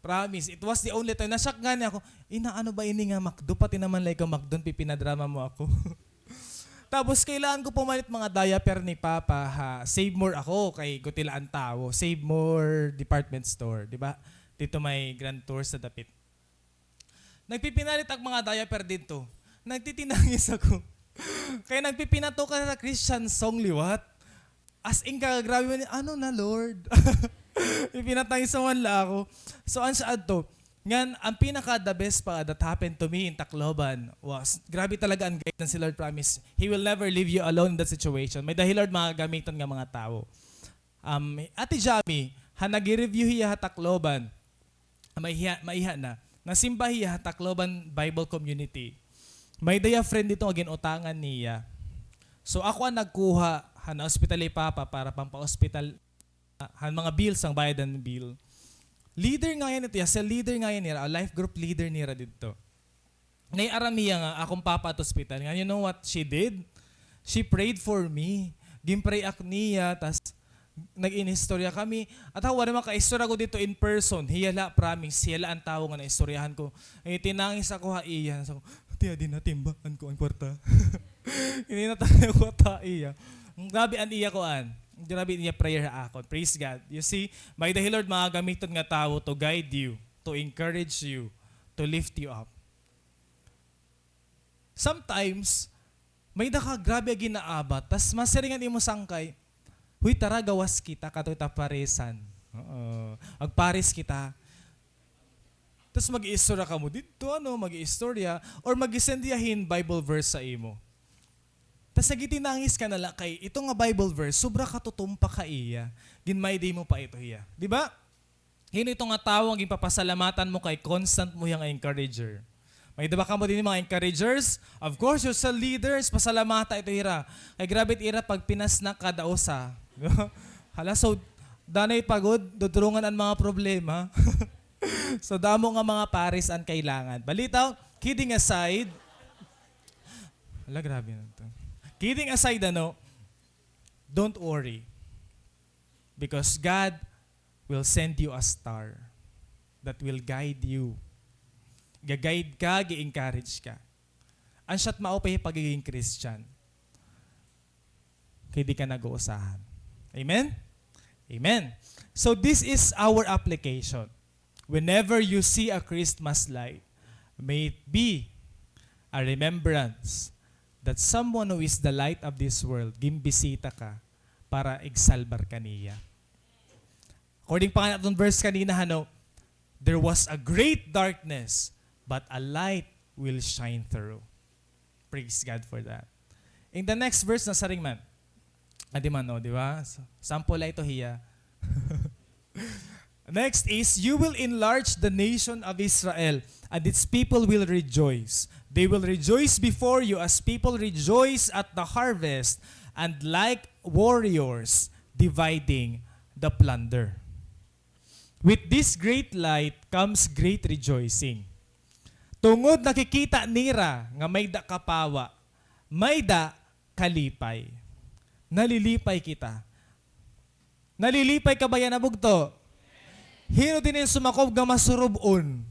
Promise, it was the only time. Nasyak nga niya ako, ano ba ini nga makdo? Pati naman like a makdon, pipinadrama mo ako. Tapos kailangan ko pumalit mga diaper ni Papa, Save More ako, kay Gutilaan Tao. Save More Department Store, di ba? Dito may Grand Tours sa dapit. Nagpipinalit ang mga diaper dito. Nagtitinangis ako. Kaya nagpipinato ka na Christian song liwat. As in ka, grabe man, ano na Lord? Ipinatay sa wanla ako. So, ang saad to, ngan, ang pinaka-the best pa that happened to me in Tacloban was, grabe talaga ang guidance si Lord promise. He will never leave you alone in that situation. May dahil Lord mga gamiton nga mga tao. Ate Jami, nag-review hiya Tacloban, maiha na, nasimba hiya Tacloban Bible Community. May daya friend dito nga ginutangan niya. So ako ang nagkuha, na hospital papa para pampa-hospital, mga bills ang bayad ng bill. Leader nga yan ito, sa leader nga yan nila, a life group leader nila dito. Naiaramiya nga, akong papa at hospital. Nga, you know what she did? She prayed for me. Gimpray ak niya, tas nag-inistorya kami. At hawa naman ka-istorya ko dito in person. Hiyala, promise. Hiyala ang tao nga na-istoryahan ko. Eh, tinangis ako haiya. So, tiya din na timbaan ko ang kwarta. Hindi na tayo ko taiya. Grabe ang iya ko an. Grabe niya prayer ako. Praise God. You see, by the Lord, mga gamiton nga tao to guide you, to encourage you, to lift you up. Sometimes, may daka grabe ginaabat, tas masiringan imo sangkay, huy tara gawas kita, katoy ta paresan. Agpares kita. Tas mag-iistorya ka mo dito, mag-iistorya, or mag-isendiyahin Bible verse sa imo. Tas nagitinangis ka nala kay ito nga Bible verse, sobra katutumpa ka iya. Ginmay di mo pa ito iya. Di ba? Hino ito nga tawag ipapasalamatan mo kay constant mo yung encourager. May diba ka mo din mga encouragers? Of course, you're sa leaders, pasalamata ito ira. Kay grabe ira pag pinasnak kada usa. Hala, so danay pagod, dudurungan ang mga problema. So damo nga mga pares ang kailangan. Balitaw, kidding aside, hala, grabe na ito. Kidding aside, don't worry. Because God will send you a star that will guide you. Ga-guide ka, gi-encourage ka. Ang siyat maupay pagiging Christian. Kaya di ka nag-uusahan. Amen? Amen. So this is our application. Whenever you see a Christmas light, may it be a remembrance that someone who is the light of this world, gimbisita ka para igsalbar kaniya. According pa nga natong verse kanina, there was a great darkness, but a light will shine through. Praise God for that. In the next verse, nasa ring man. Di ba? Sample ito hiya. Next is, you will enlarge the nation of Israel, and its people will rejoice. They will rejoice before you as people rejoice at the harvest, and like warriors dividing the plunder. With this great light comes great rejoicing. Tungod nakikita nira nga may da kapawa, may da kalipay. Nalilipay kita. Nalilipay ka ba yan abugto? Hino din yung sumakob nga masurubon.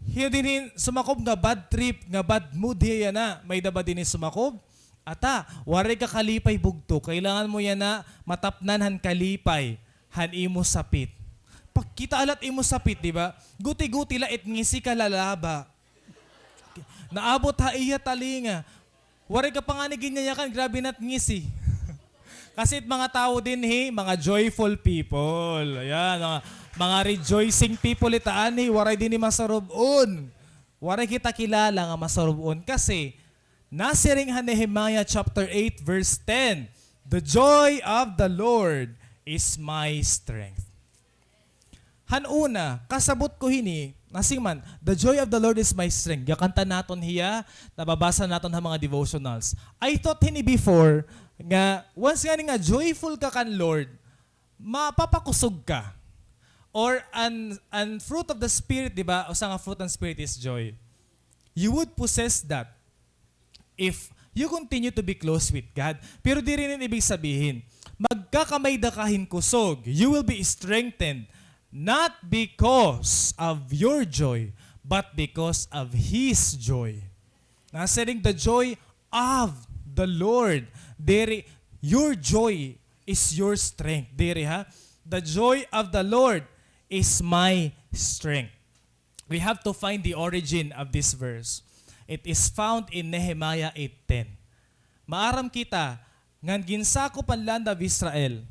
Hino din yung sumakob nga bad trip, nga bad mood hiya na. May da ba din yung sumakob? Ata, wari ka kalipay bugto. Kailangan mo yan na matapnan han kalipay, han imo sapit. Pag kita alat imo sapit, di ba? Guti-guti la ngisi ka lalaba. Naabot ha iya talinga. Wari ka pa nga ni ginyayakan, grabe nat ngisi. Kasi mga tao din mga joyful people. Ayan, mga rejoicing people itaan waray din ni masarubon. Waray kita kilala nga masarubon. Kasi, nasiring Nehemiah chapter 8 verse 10, the joy of the Lord is my strength. Hanuna, kasabot ko nasing man, the joy of the Lord is my strength. Yakanta naton hiya, nababasa naton ha mga devotionals. I thought before, nga, once nga joyful ka kan Lord, mapapakusog ka. Or, an fruit of the Spirit, di ba? O sa nga fruit ng Spirit is joy. You would possess that if you continue to be close with God. Pero di rin ibig sabihin, magkakamay da kahin kusog, you will be strengthened, not because of your joy, but because of His joy. Nasaring the joy of the Lord. Dere, your joy is your strength. Dere ha? The joy of the Lord is my strength. We have to find the origin of this verse. It is found in Nehemiah 8:10. Maaram kita, ngan ginsakop ang land of Israel,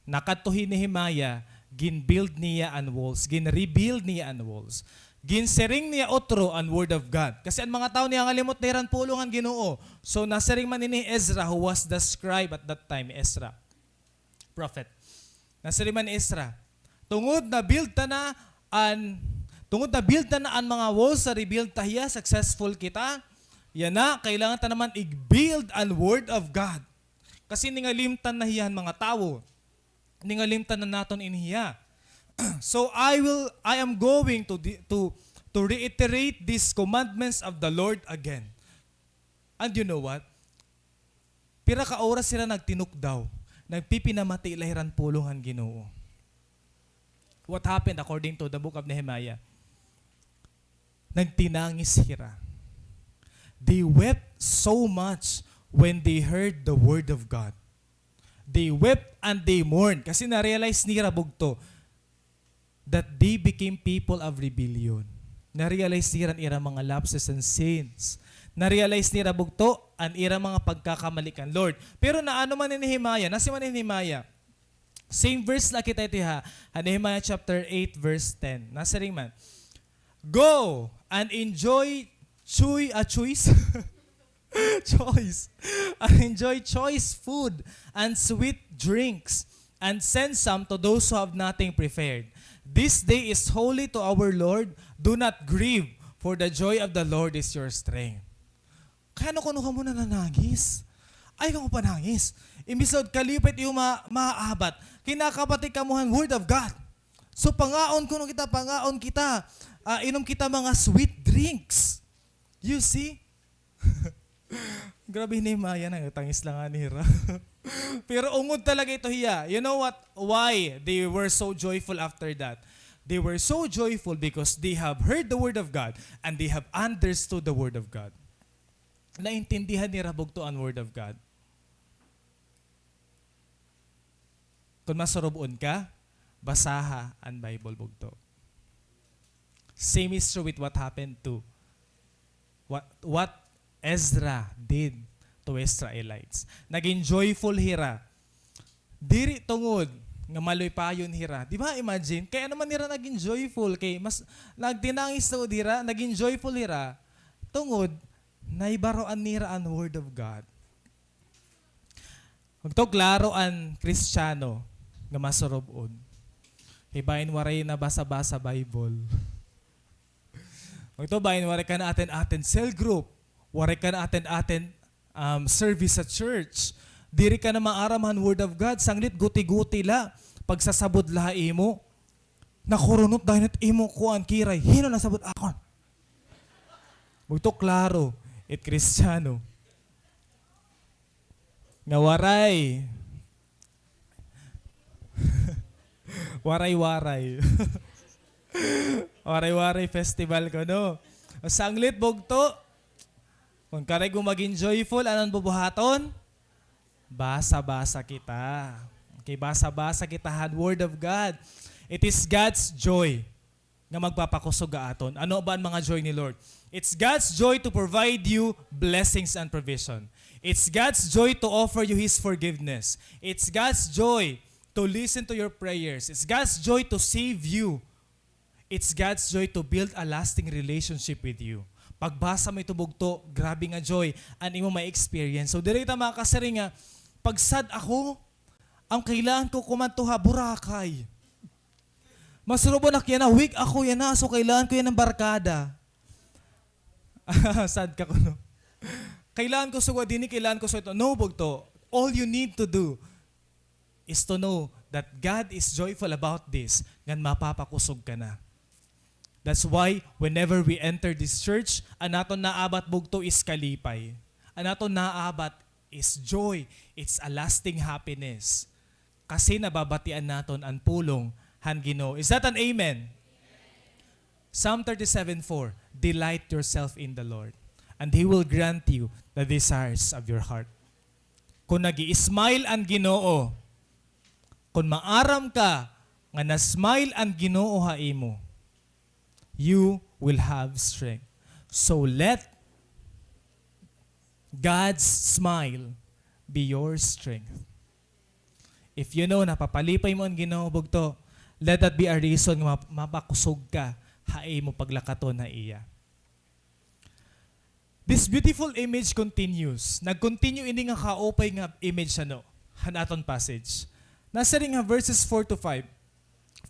nakadto ni Nehemiah, gin-build niya ang walls, gin-rebuild niya ang walls. Ginsering niya otro ang word of God. Kasi ang mga tao niya ngalimot na iran pulungan Ginoo. So nasering man ni Ezra who was the scribe at that time, Ezra, prophet. Nasering man ni Ezra. Tungod na build na ang mga walls sa rebuild tahiya, successful kita. Yan na, kailangan ta naman i-build ang word of God. Kasi ningalimtan na hiyan mga tao. Ningalimtan na naton inhiya. So I am going to reiterate these commandments of the Lord again. And you know what? Pira ka oras sila nagtinukdaw, nagpipinamati lahiran pulungan Ginoo. What happened according to the book of Nehemiah? Nagtinangis sila. They wept so much when they heard the word of God. They wept and they mourned kasi na-realize nila bugto that they became people of rebellion. Na-realize nila ang mga lapses and sins. Na-realize nila bugto ang mga pagkakamalikan, Lord. Pero naano man ni Nehemiah? Nasi man ni Nehemiah? Same verse la kita ito ha. Nehemiah chapter 8 verse 10. Nasa ring man. Go and enjoy choice. And enjoy choice food and sweet drinks and send some to those who have nothing prepared. This day is holy to our Lord. Do not grieve, for the joy of the Lord is your strength. Kaya no kuno ka muna nanangis? Ay kung panangis. Imbisod kalipit yung maaabat. Kinakapati kamuhan word of God. So pangaon kita. Inom kita mga sweet drinks. You see? Grabe ni Maya, nangatangis lang nga nira. Pero ungod talaga ito hiya. You know what? Why they were so joyful after that? They were so joyful because they have heard the word of God and they have understood the word of God. Naintindihan ni Rabog to ang word of God. Kung masurubon ka, basaha ang Bible bugto. Same is true with what happened to what Ezra did to Israelites. Naging joyful hira. Diri tungod nga maloy payon hira. Di ba imagine? Kaya naman hira naging joyful. Kay mas nagtinangis to hira, naging joyful hira. Tungod, naibaroan nira ang word of God. Ito klaro ang Kristiyano nga masurubon. Hibayin waray na basa-basa Bible. Ito bayin waray ka na aten cell group. Waray ka na aten service sa church. Diri ka na maaraman word of God. Sanglit guti-guti la. Pagsasabod la imo. Nakurunot dahil imo ko ang kiray. Hino nasabot akon. Ito klaro. It Kristiyano. Nga waray. Waray-waray. Waray-waray festival ko, no? Sanglit bugto. Kung karay kung maging joyful, anong bubuhaton? Basa-basa kita. Okay, basa-basa kita had word of God. It is God's joy nga magpapakusog aton. Ano ba ang mga joy ni Lord? It's God's joy to provide you blessings and provision. It's God's joy to offer you His forgiveness. It's God's joy to listen to your prayers. It's God's joy to save you. It's God's joy to build a lasting relationship with you. Pagbasa mo ito bugto, grabe nga joy ang imo ma-experience. So direkta mga kasari nga, pagsad ako, ang kailangan ko kumantuha, Boracay. Masurubo na kaya na, week ako yan na, so kailangan ko yan ng barkada. Sad ka ko, no? Kailangan ko suwa din, kailangan ko suwa ito. No, bugto. All you need to do is to know that God is joyful about this, ngan mapapakusog ka na. That's why whenever we enter this church, ang naton naabat bugto is kalipay. Ang naton naabat is joy. It's a lasting happiness. Kasi nababatian naton ang pulong han Ginoo. Is that an amen? Psalm 37:4, delight yourself in the Lord, and He will grant you the desires of your heart. Kung nag-i-smile ang Ginoo, kung maaram ka nga na-smile ang Ginoo ha imo, you will have strength. So let God's smile be your strength. If you know na papalipay mo ang Ginoo bugto, let that be a reason nga mapakusog ka, haay mo paglakaton na iya. This beautiful image continues. Nag-continue ini nga kaopay nga image hanaton passage. Nasa ring nga verses 4 to 5.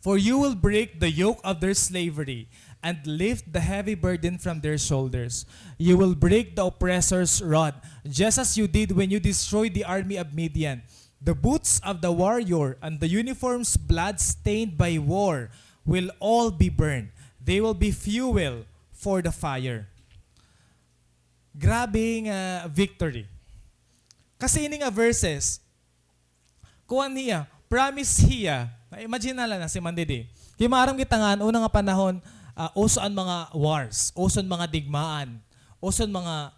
For you will break the yoke of their slavery and lift the heavy burden from their shoulders. You will break the oppressor's rod, just as you did when you destroyed the army of Midian. The boots of the warrior and the uniforms blood-stained by war will all be burned. They will be fuel for the fire. Grabe nga victory. Kasi ini nga verses, kuha niya, promise hiya. Imagine na lang na si Mandidi. Kaya maaaram kitangan, unang nga panahon, usoan mga wars, usoan mga digmaan, usoan mga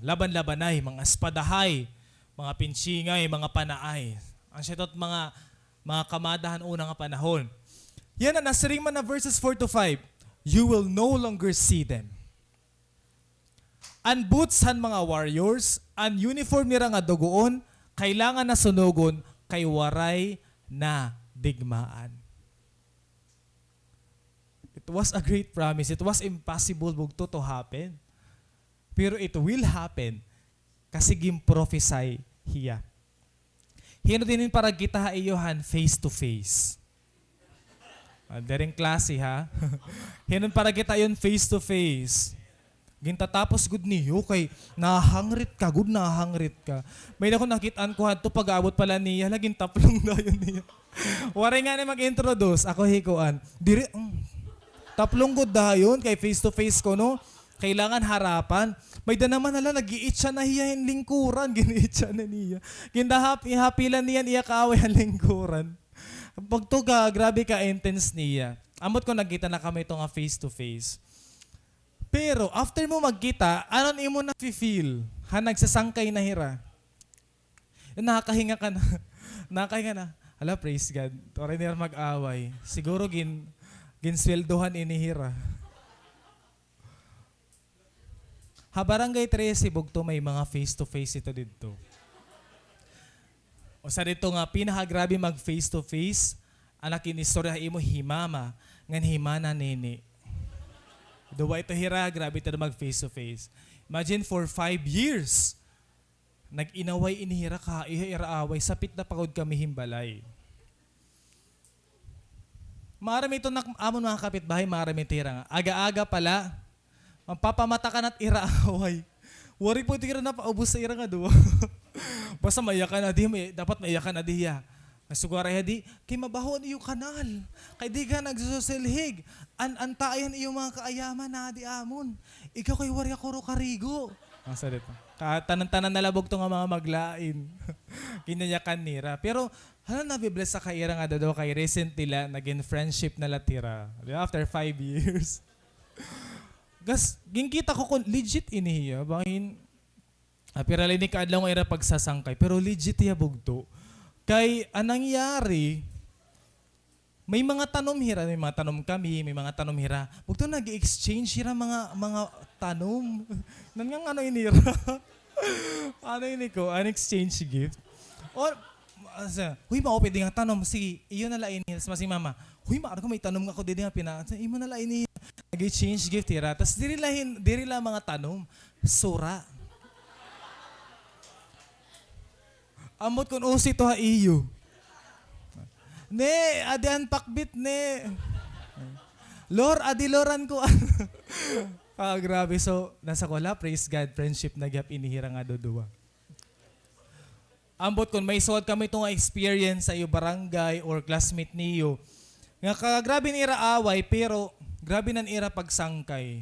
laban-labanay, mga espadahay, mga pinchingay, mga panaay. Ang siyatot mga kamadahan unang nga panahon. Yan na, nasiring man na verses 4 to 5. You will no longer see them. Ang boots han mga warriors, ang uniform nila nga dugoon, kailangan na sunugon kay waray na digmaan. It was a great promise. It was impossible bugto to happen. Pero it will happen kasi gim-prophesy hiya. Hino din para kita iyohan face to face. Daring klase ha. Hino para kita yon face to face. Gintatapos gud niyo kay nahangrit ka, good nahangrit ka. May ako nakitaan ko hadto pag-abot pala niya, laging taplong dayon niya. Wari nga na mag-introduce, ako hikuan. Diri taplong gud dayon kay face to face ko no. Kailangan harapan. May da naman nala nag-iit siya na hiyahin lingkuran, giniit siya na niya. Hapilan niyan iya kaaway ang lingkuran. Pagtuga, grabe ka intense niya. Amot ko nagkita na kami ito nga face to face. Pero after mo magkita, anon imo na feel? Nagsasangkay na hira. Nakakahinga ka na. Nakakahinga na. Hala, praise God. Toray nila mag-away. Siguro ginsweldohan inihira. Barangay 13 bugto may mga face-to-face ito dito. O sa dito nga, pinakagrabe mag face-to-face, anak inistorya imo himama, ngan himana nini. Duwa ito hira, grabe ito mag face-to-face. Imagine for 5 years, nag-inaway inihira ka, ihiraaway, sapit na pagod kami himbalay. Marami ito amon mga kapitbahay, marami tira nga. Aga-aga pala, mampapamata ka na't iraaway. Wari po ito na paubos sa ira nga doon. Basta maiyakan na di, dapat maiyakan na di ya. Nasugaraya di, kay mabaho niyo kanal. Kay di ka nagsusilhig. Antayan iyo mga kaayaman na di amon. Ikaw kay wari ako karigo. Ang salit. Tanan-tanan nalabog to nga mga maglain. Kinanyakan nira. Pero, nabibless sa kaira nga daw kay recent nila, naging friendship na latira. After 5 years. Gas, ginkita ko kung legit inihiya. Bangin, piralay ni kaadlaw nga ira pagsasangkay. Pero legit iya bugto. Kay anang yari, may mga tanom hira, may mga tanom kami, may mga tanom hira. Bugto nag-exchange hira mga tanom. Nangang ano inira? Ano ini ko? An exchange gift. Or, huy, ma-open nga tanom. Sige, iyo na lain hira. Si mama, huy, maaro ko may tanom nga ko din nga pinaka. Iyo na lain hira. Nag-exchange gift hira. Tapos diri la mga tanom. Sura. Amot kun usi to ha iyo. Ne, adian pakbit ne. Lord, adiloran ko. Grabe. So, nasa kola, praise God, friendship na gyap inihira nga dodua. Ambot kun may suod kami itong experience sa iyo barangay or classmate niyo. Nga grabe nira away, pero grabe nan ira pagsangkay.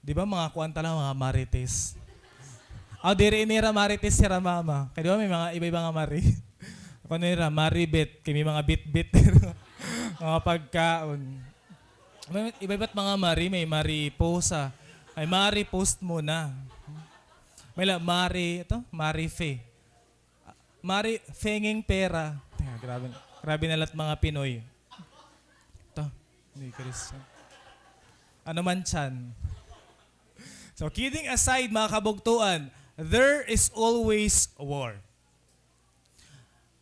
Di ba mga kuanta lang, mga marites. Diri nira marites sira mama. Kaya di ba may mga iba-iba nga mari. Ako nira, maribet. Kami mga bit-bit. Mga pagkaon. May iba-iba't mga mari. May mariposa. Ay maripost muna. May mari fe. Mari fenging pera. Grabe na lahat mga Pinoy. Ito. Hindi Chris. Ano man chan. So kidding aside mga kabugtuan, there is always war.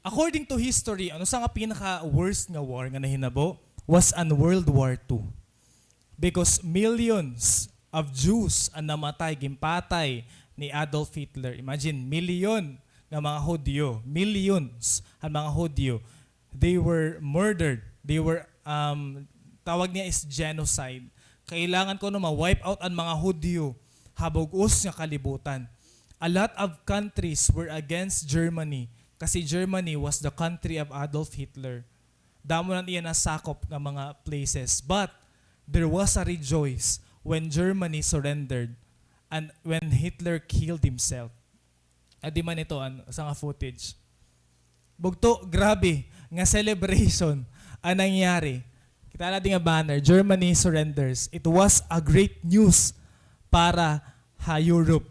According to history, ano sa nga pinaka-worst nga war nga nahinabo was an World War II. Because millions of Jews ang namatay, gimpatay ni Adolf Hitler. Imagine, million ng mga Hudyo, millions ang mga Hudyo, they were murdered. They were, tawag niya is genocide. Kailangan ko na ma-wipe out ang mga Hudyo, habog-us nga kalibutan. A lot of countries were against Germany kasi Germany was the country of Adolf Hitler. Damo na niya nasakop ng mga places. But there was a rejoice when Germany surrendered and when Hitler killed himself. Adi man ito sa nga footage. Bugto, grabe, nga celebration ang nangyari. Kita natin nga banner, Germany surrenders. It was a great news para Europe.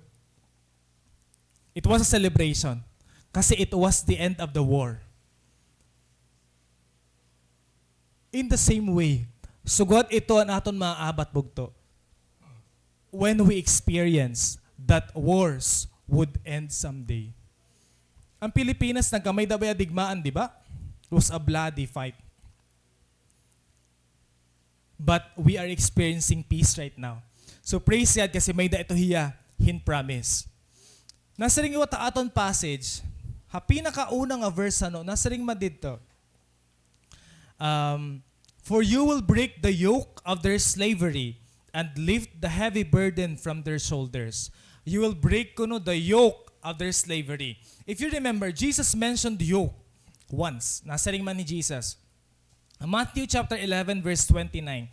It was a celebration kasi it was the end of the war. In the same way, sugod ito ang aton mga abat bugto. When we experience that wars would end someday. Ang Pilipinas nagkamay dabay digmaan, di ba? It was a bloody fight. But we are experiencing peace right now. So praise God kasi may da ito hiya, hin promise. Nasa ring iwata aton passage, pinakaunang nga verse nasa ring madito. For you will break the yoke of their slavery and lift the heavy burden from their shoulders. You will break the yoke of their slavery. If you remember, Jesus mentioned yoke once. Nasa ring man ni Jesus. Matthew chapter 11 verse 29.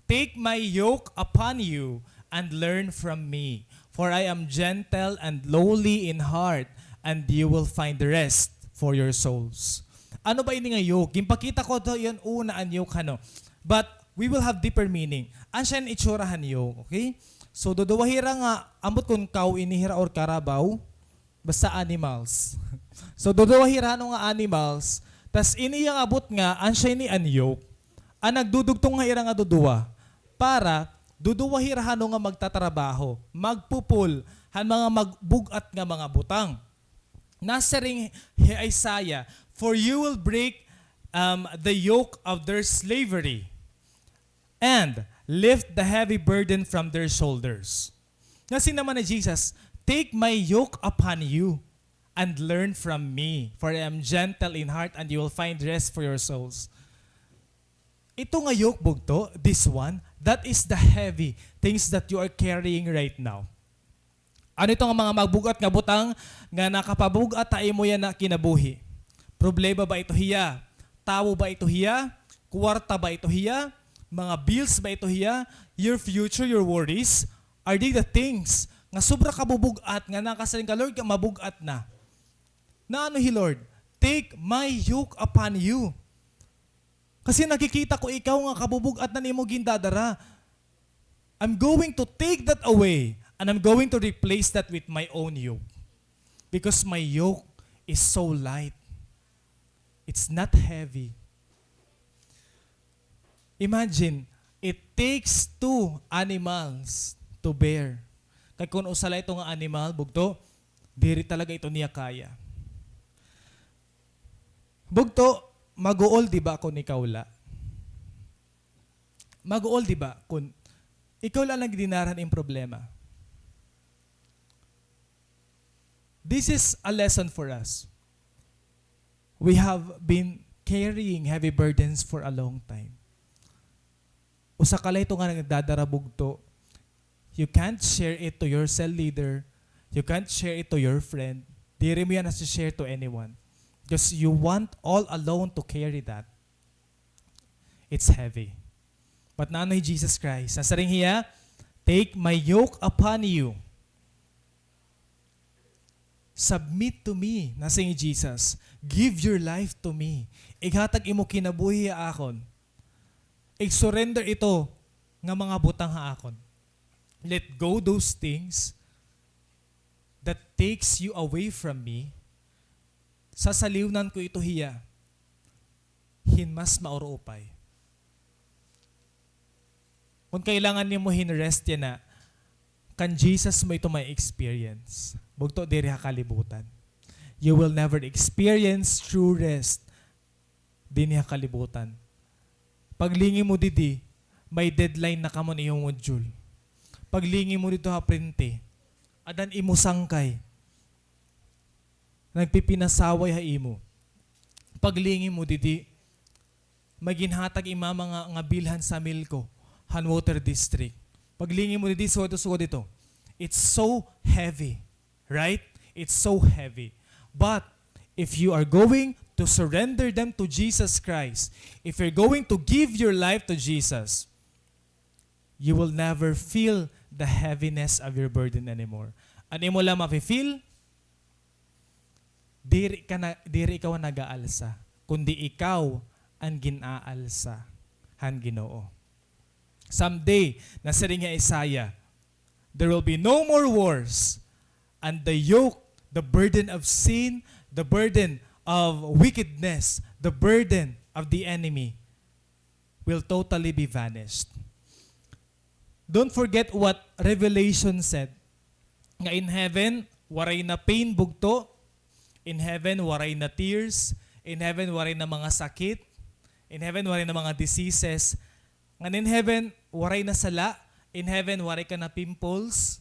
Take my yoke upon you and learn from me, for I am gentle and lowly in heart, and you will find rest for your souls. Ano ba ini nga yoke? Gimpakita ko to yan una ang yoke But we will have deeper meaning. Ansyan itsurahan yoke, okay? So dodowahira nga ambot kun kaw inihira or karabaw basta animals. So dodowahira nga animals, tas iniyang abot nga ansya ni an yoke. Ang nagdudugtong nga ira nga duduwa para duduwahirahan nga magtatrabaho, magpupul, han mga magbugat nga mga butang. Nasa ring Isaiah, for you will break the yoke of their slavery and lift the heavy burden from their shoulders. Nasi naman ni Jesus, take my yoke upon you and learn from me, for I am gentle in heart and you will find rest for your souls. Ito nga yoke bugto, this one, that is the heavy things that you are carrying right now. Ano ito nga mga magbugat nga butang nga nakapabugat tayo mo yan na kinabuhi? Problema ba ito hiya? Tawo ba ito hiya? Kwarta ba ito hiya? Mga bills ba ito hiya? Your future, your worries? Are they the things nga sobra kabubugat nga nakasaling ka, Lord, mabugat na? Na ano Lord? Take my yoke upon you. Kasi nakikita ko ikaw nga kabubugat na nimo gindadara. I'm going to take that away and I'm going to replace that with my own yoke. Because my yoke is so light. It's not heavy. Imagine, it takes two animals to bear. Kaya kung usala ito nga animal, bugto, diri talaga ito niya kaya. Bugto, mag-uol di ba kung ikaw la? Mag-uol di ba kung ikaw lang nagdinaran yung problema? This is a lesson for us. We have been carrying heavy burdens for a long time. Usa ka ito nga nagdadarabugto. You can't share it to your cell leader. You can't share it to your friend. Diri mo yan as to share to anyone. Because you want all alone to carry that. It's heavy. But nanoy Jesus Christ. Nasa ring hiya, take my yoke upon you. Submit to me. Nasa ring Jesus. Give your life to me. Ighatag imo kinabuhi akon. I-surrender ito nga mga butang ha akon. Let go those things that takes you away from me. Sasaliwnan ko ito hiya. Hinmas mauropay. Kung kailangan niyo mo hinrest yan na, kan Jesus mo ito may experience. Bugto diri ha kalibutan. You will never experience true rest dinhi ha kalibutan. Paglingi mo didi, may deadline na kamon iyong module. Paglingi mo dito ha printe, adan imo sangkay. Nagpipinasaway ha imo. Paglingi mo didi, maginhatag ima mga nga bilhan sa Milko, Han Water District. Paglingi mo didi, sugod ito. It's so heavy, right? It's so heavy. But if you are going to surrender them to Jesus Christ, if you're going to give your life to Jesus, you will never feel the heaviness of your burden anymore. Ano mo lang mafe-feel? Diri ikaw ang nag-aalsa, kundi ikaw ang ginaalsa han Ginoo. Someday, nasa nga Isaiah, there will be no more wars, and the yoke, the burden of sin, the burden of wickedness, the burden of the enemy will totally be vanished. Don't forget what Revelation said. Nga in heaven, waray na pain bugto. In heaven, waray na tears. In heaven, waray na mga sakit. In heaven, waray na mga diseases. Nga in heaven, waray na sala. In heaven, waray ka na pimples.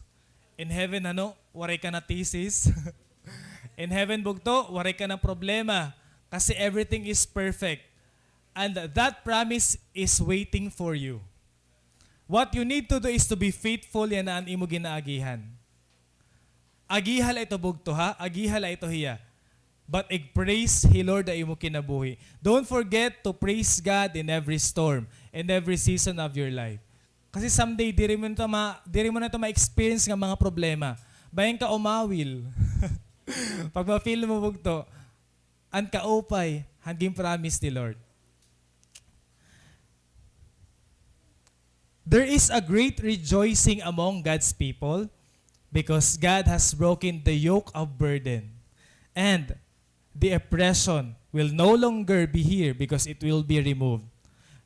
In heaven, waray ka na thesis. In heaven, bugto, waray ka na problema. Kasi everything is perfect. And that promise is waiting for you. What you need to do is to be faithful yan na ang imo ginaagihan. Agihal ito bugto ha, agihal ito hiya. But praise He Lord na imo kinabuhi. Don't forget to praise God in every storm, in every season of your life. Kasi someday, diri mo na ito ma-experience ng mga problema. Bayan ka umawil. Pag ma-feel mo bugto, ang kaupay, hanggang promise ni Lord. There is a great rejoicing among God's people because God has broken the yoke of burden. And the oppression will no longer be here because it will be removed.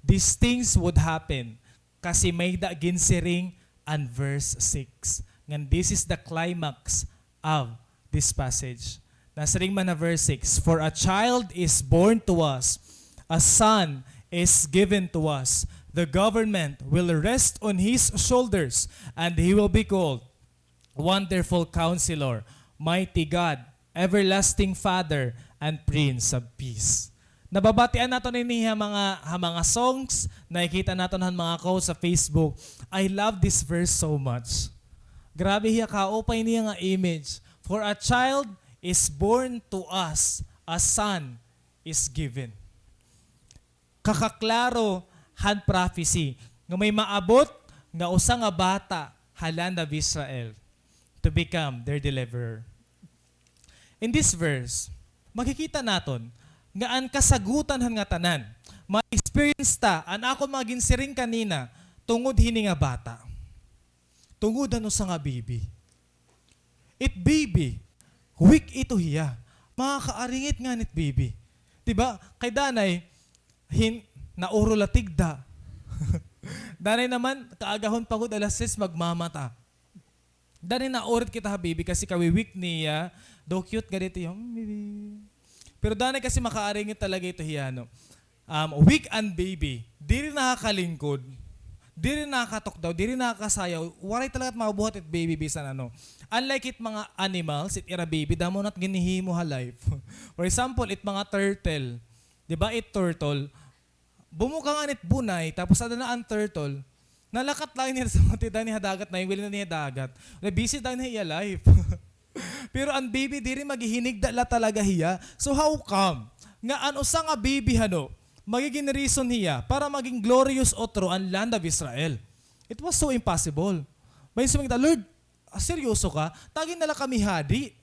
These things would happen kasi may da ginsiring and verse 6. And this is the climax of this passage. Nasaring man na verse 6. For a child is born to us, a son is given to us. The government will rest on his shoulders, and he will be called Wonderful Counselor, Mighty God, Everlasting Father, and Prince of Peace. Nababatian nato nini mga songs, nakikita nato ng mga quotes sa Facebook. I love this verse so much. Grabe hiya kaupay niya nga image. For a child is born to us, a son is given. Kakaklaro han prophecy nga may maabot nga usa nga bata haland of Israel to become their deliverer. In this verse, makikita naton nga ang kasagutan han nga tanan, ma-experience ta an ako maging siring kanina tungod hini nga bata. Tungod ano sa nga baby. It baby, weak ito hiya. Makakaaringit nga nit baby. Diba? Kay danay, nauro latigda. Danay naman, kaagahon pagod alas 6 magmamata. Danay na orit kita ha baby kasi kawiwik niya, do cute ganito yung baby. Pero danay kasi makaaringit talaga ito hiyano. Weak and baby, di rin nakakalingkod, di rin nakakatokdaw, di rin nakakasayaw, waray talaga at mabuhat it baby bisan ano. Unlike it mga animals, it ira baby, damo na't ginihimo ha life. For example, it mga turtle. Diba it turtle, bumuka nga nit bunay, tapos ada na ang turtle, nalakat lang niya sa mga tida niya dagat na yung wili na niya dagat. Busy tayo na hiya life. Pero ang baby, di rin maghihinig dala talaga hiya. So how come? Nga ano sa nga baby magiging reason hiya para maging glorious otro ang land of Israel. It was so impossible. May sumingta, Lord, seryoso ka? Tagin nala kami hadi.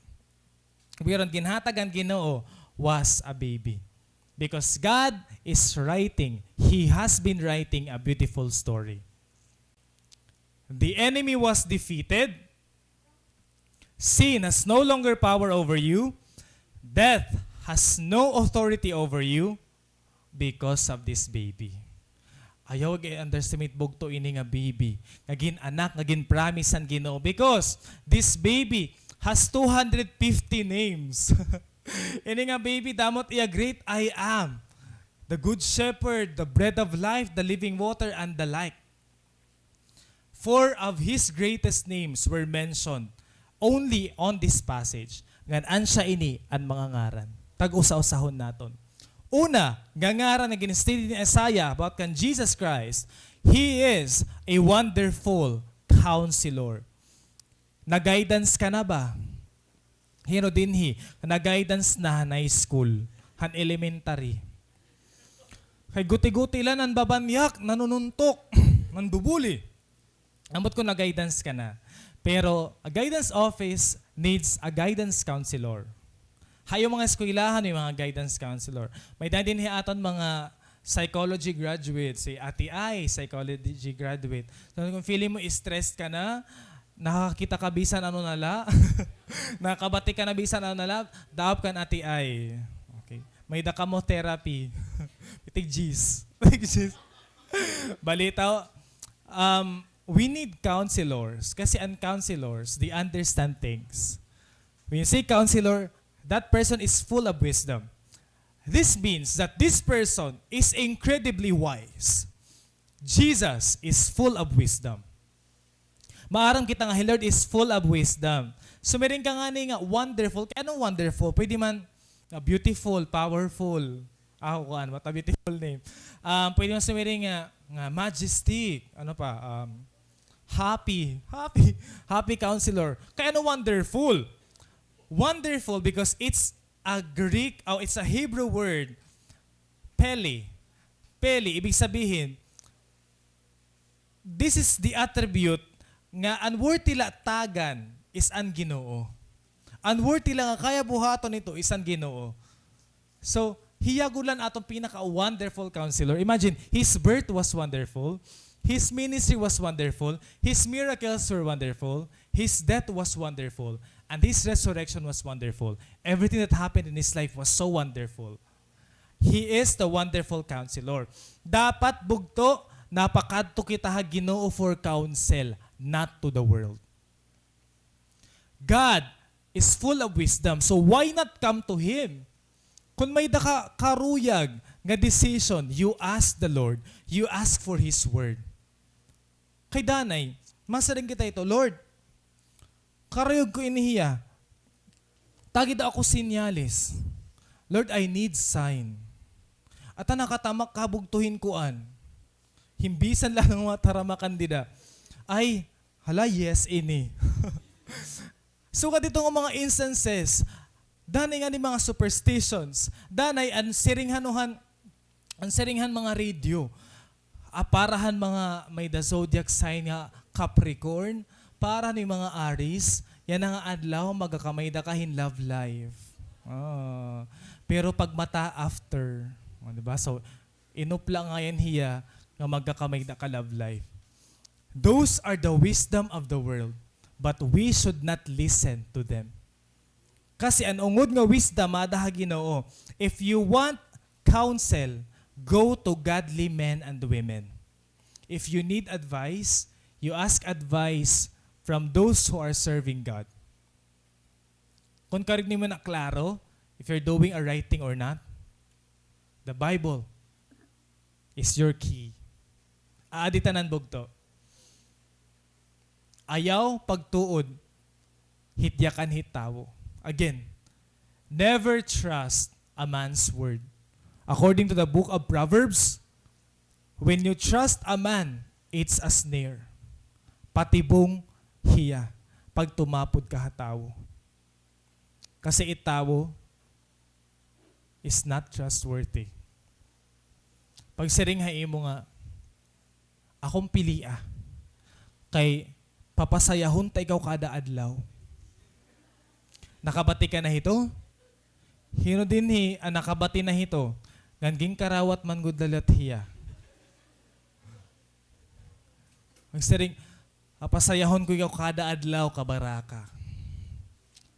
Pero ang ginhatagan Ginoo was a baby. Because God is writing, He has been writing a beautiful story. The enemy was defeated. Sin has no longer power over you. Death has no authority over you because of this baby. Ayaw underestimate bugto ini nga baby. Ngagin anak, ngagin promise ang Ginoo. Because this baby has 250 names. Ini nga baby, damot iya great I am. The good shepherd, the bread of life, the living water, and the like. 4 of his greatest names were mentioned only on this passage. Ngan siya ini ang mga ngaran. Tag-usa-usahon naton. Una, ngaran na ginistated ni Isaiah about kan Jesus Christ, He is a wonderful counselor. Nag-guidance ka na ba? Hino din nag-guidance na high school, han elementary. Kay guti-guti lang ang babanyak, nanununtok, nandubuli. Amot ko nag-guidance ka na. Pero a guidance office needs a guidance counselor. Hayo mga eskwelahan yung mga guidance counselor. May din aton mga psychology graduates, si Ate Ai, psychology graduate. So kung feeling mo stressed ka na, nakakita ka bisan ano nala, nakabati ka na bisan ano nala, daop kan Ate Ai. Okay. May daka mo therapy. Pitig G's. Balitaw, we need counselors kasi ang counselors, they understand things. When you say counselor, that person is full of wisdom. This means that this person is incredibly wise. Jesus is full of wisdom. Maaram kita nga, Lord is full of wisdom. So meron ka nga nga wonderful. Kaya anong wonderful? Pwede man beautiful, powerful. What a beautiful name. Pwede man sumirin nga majestic. Ano pa? Happy counselor. Kaya ano wonderful? Wonderful because it's a Greek, it's a Hebrew word, pele. Pele, ibig sabihin, this is the attribute nga unworthy la tagan is ang Ginoo. Unworthy lang nga kaya buhaton nito is ang Ginoo. So, hiyagulan atong pinaka-wonderful counselor. Imagine, his birth was wonderful, his ministry was wonderful, his miracles were wonderful, his death was wonderful, and his resurrection was wonderful. Everything that happened in his life was so wonderful. He is the wonderful counselor. Dapat bugto, napakadto kita ha Ginoo for counsel, not to the world. God is full of wisdom, so why not come to Him? Kung may karuyag nga decision, you ask the Lord, you ask for His word. Kay danay, masaring kita ito, Lord, karuyag ko inihiya, tagid ako sinyalis. Lord, I need sign. At nakatamak kabugtuhin kuan. Himbisan lang ang mga taramakan dida. Ay, hala, yes, ini. So, kadito ng mga instances, danay nga ni mga superstitions, danay ang siringhan mga radio, aparahan mga may the zodiac sign nga Capricorn, para ni mga Aries, yan ang adlaw magakamay da kahin love life. Pero pag mata after, diba? So, inupla nga yan hiya nga magkakamay da ka love life. Those are the wisdom of the world, but we should not listen to them. Kasi ang ungod nga wisdom, adaha Ginoo, if you want counsel, go to godly men and women. If you need advice, you ask advice from those who are serving God. Kung karig mo na klaro, if you're doing a right thing or not, the Bible is your key. Aaditanan bugto. Ayaw pagtuod, hityakan hitawo. Again, never trust a man's word. According to the book of Proverbs, when you trust a man, it's a snare. Patibong hiya pag tumapod ka hatawo. Kasi itawo is not trustworthy. Pag siring haimo nga, akong pilia, kay papasayahon ta ikaw kada adlaw. Nakabati ka na hito? Hino din nakabati na hito, nganging karawat man gud dalat hiya. Pag siring, papasayahon ko ikaw kada adlaw kabaraka.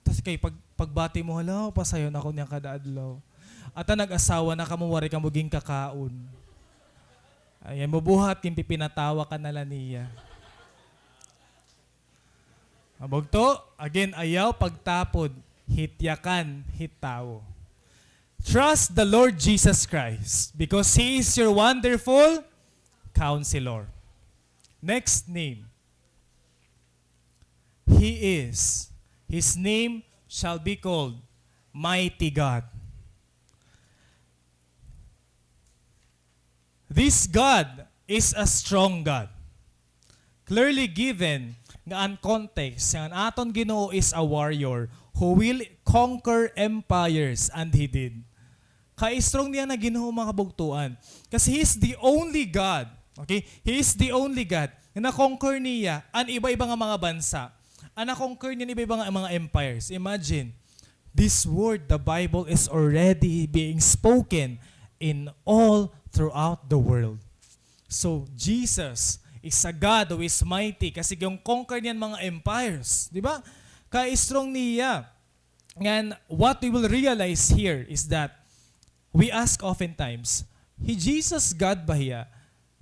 Tapos kay pagbati mo, hala, pasayon ako niya kada adlaw. At nag-asawa na kamuwari ka maging kakaon. Ay, mubuhat, kim pipinatawa ka nala niya. Abogto, again, ayaw pagtapod, hityakan, hitawo. Trust the Lord Jesus Christ because He is your wonderful Counselor. Next name. He is. His name shall be called Mighty God. This God is a strong God. Clearly given nga ang context, nga aton Ginoo is a warrior who will conquer empires, and He did. Ka-strong niya na Ginoo mga kabugtuan. Kasi He is the only God. Okay? He is the only God na na-conquer niya ang iba-iba nga mga bansa. Ang na-conquer niya iba-iba nga mga empires. Imagine, this word, the Bible, is already being spoken in all throughout the world. So, Jesus is a God who is mighty kasi yung conquer niyan mga empires. Di ba? Ka-strong niya. And what we will realize here is that we ask oftentimes, He Jesus God ba hiya?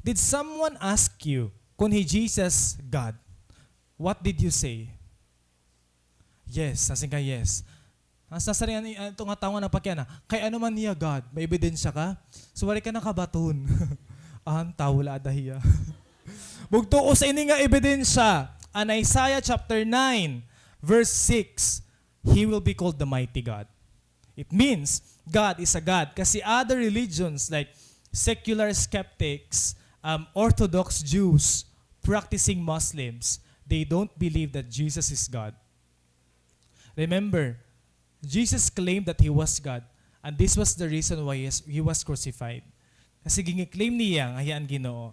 Did someone ask you kung He Jesus God? What did you say? Yes, asing ka yes. Ang sasaringan itong atawan na pakyan, kay ano man niya God? May ebidensya ka? So wala ka nakabaton. Tawla adahiya. Bugto sa ini nga ebidensya, an Isaiah chapter 9, verse 6, He will be called the mighty God. It means God is a God. Kasi other religions like secular skeptics, Orthodox Jews, practicing Muslims, they don't believe that Jesus is God. Remember, Jesus claimed that He was God, and this was the reason why He was crucified. Kasi gini-claim niya nga hiyang Ginoo.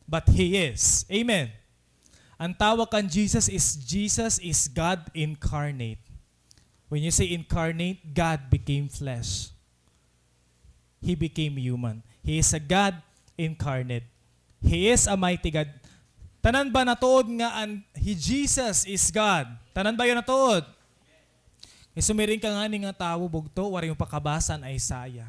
But He is. Amen. Ang tawag kan Jesus is God incarnate. When you say incarnate, God became flesh. He became human. He is a God incarnate. He is a mighty God. Tanan ba natuod nga He Jesus is God? Tanan ba yun natuod? Isumiring ka nga ni nga tao bugto, wari yung pakabasan Isaiah.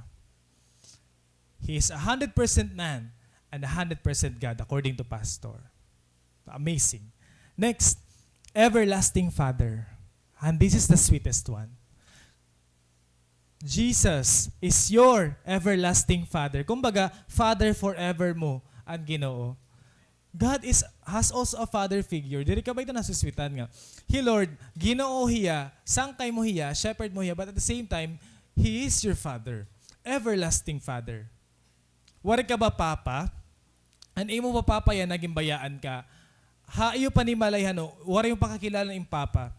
He is 100% man and 100% God according to Pastor. Amazing. Next, everlasting Father. And this is the sweetest one. Jesus is your everlasting Father. Kumbaga, Father forever mo ang Ginoo. God has also a father figure. Diri ka ba ito nasuswitan nga? He Lord, Ginoo hiya, sangkay mo hiya, shepherd mo hiya, but at the same time, He is your Father. Everlasting Father. Wari ka ba papa? An imo ba papa yan, naging bayaan ka? Haayo pa ni malayhano, wari yung pakakilala ng papa.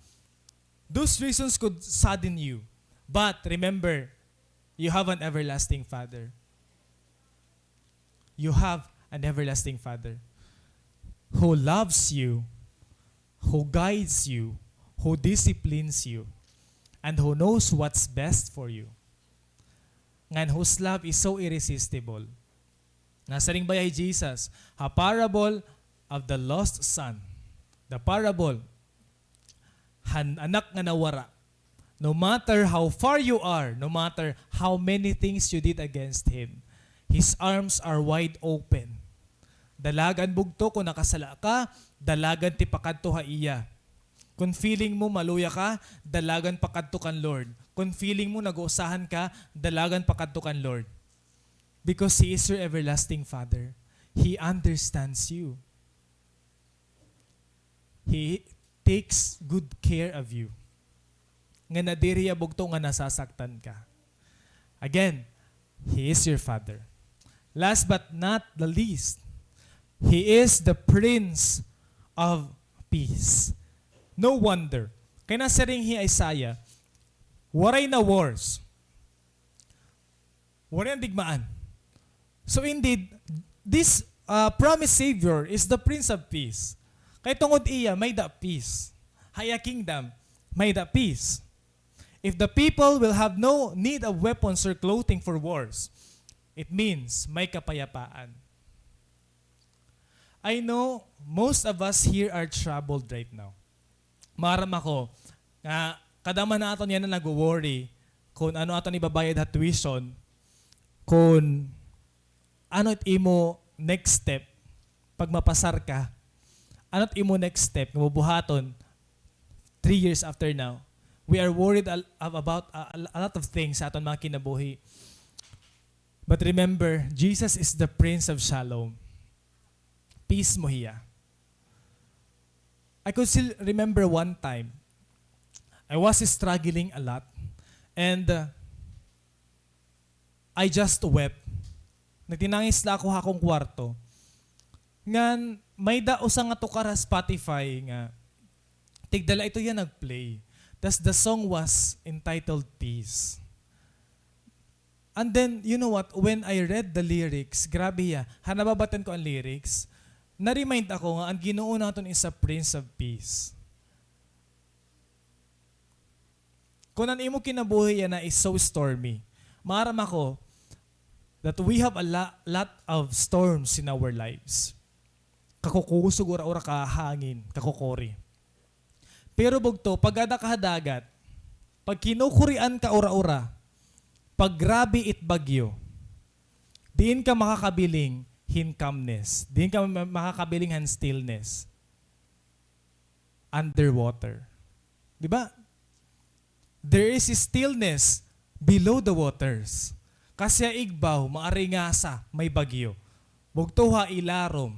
Those reasons could sadden you. But remember, you have an everlasting Father. You have an everlasting Father who loves you, who guides you, who disciplines you, and who knows what's best for you. And whose love is so irresistible. Nasa ring bayay Jesus, a parable of the lost son. The parable, anak nga nawara. No matter how far you are, no matter how many things you did against him, His arms are wide open. Dalagan bugto kung nakasala ka, dalagan ti pakadto ha iya. Kung feeling mo maluya ka, dalagan pakadto kan Lord. Kung feeling mo nag-uusahan ka, dalagan pakadto kan Lord. Because He is your everlasting Father. He understands you. He takes good care of you. Nga nadiriya bugto nga nasasaktan ka. Again, He is your Father. Last but not the least, He is the Prince of Peace. No wonder. Kaya nasa ring hi Isaiah, waray na wars. Waray ang digmaan. So indeed, this promised Savior is the Prince of Peace. Kaya tungod iya, may the peace. Haya kingdom, may the peace. If the people will have no need of weapons or clothing for wars, it means may kapayapaan. I know most of us here are troubled right now. Maram ako, kadama na aton yan na nag-worry kung ano aton ibabayad ha tuition, kung ano it imo next step, pag mapasar ka, ano't imo next step, nga bubuhaton, 3 years after now, we are worried about a lot of things sa aton mga kinabuhi. But remember, Jesus is the Prince of Shalom. Peace mo hiya. I could still remember one time, I was struggling a lot, and I just wept. Nagtinangis na ako akong kwarto. Ngan, may daosa nga to kara Spotify nga, tigdala ito yan nagplay. Thus the song was entitled Peace. And then, you know what, when I read the lyrics, grabe ya, hanababatan ko ang lyrics, na-remind ako nga, ang Ginoo naton is a Prince of Peace. Kung ang imo kinabuhi yan na is so stormy, maaram ako that we have a lot of storms in our lives. Kakukusog ura-ura kahangin, kakukori. Pero bugto, pag ada kahadagat, pag kinukurian ka ura-ura, pag grabe it bagyo, diin ka makakabiling calmness. Diin ka makakabiling stillness. Underwater. Di ba? There is stillness below the waters. Kasi igbaw, maaringasa, may bagyo. Bugtuha ilarom,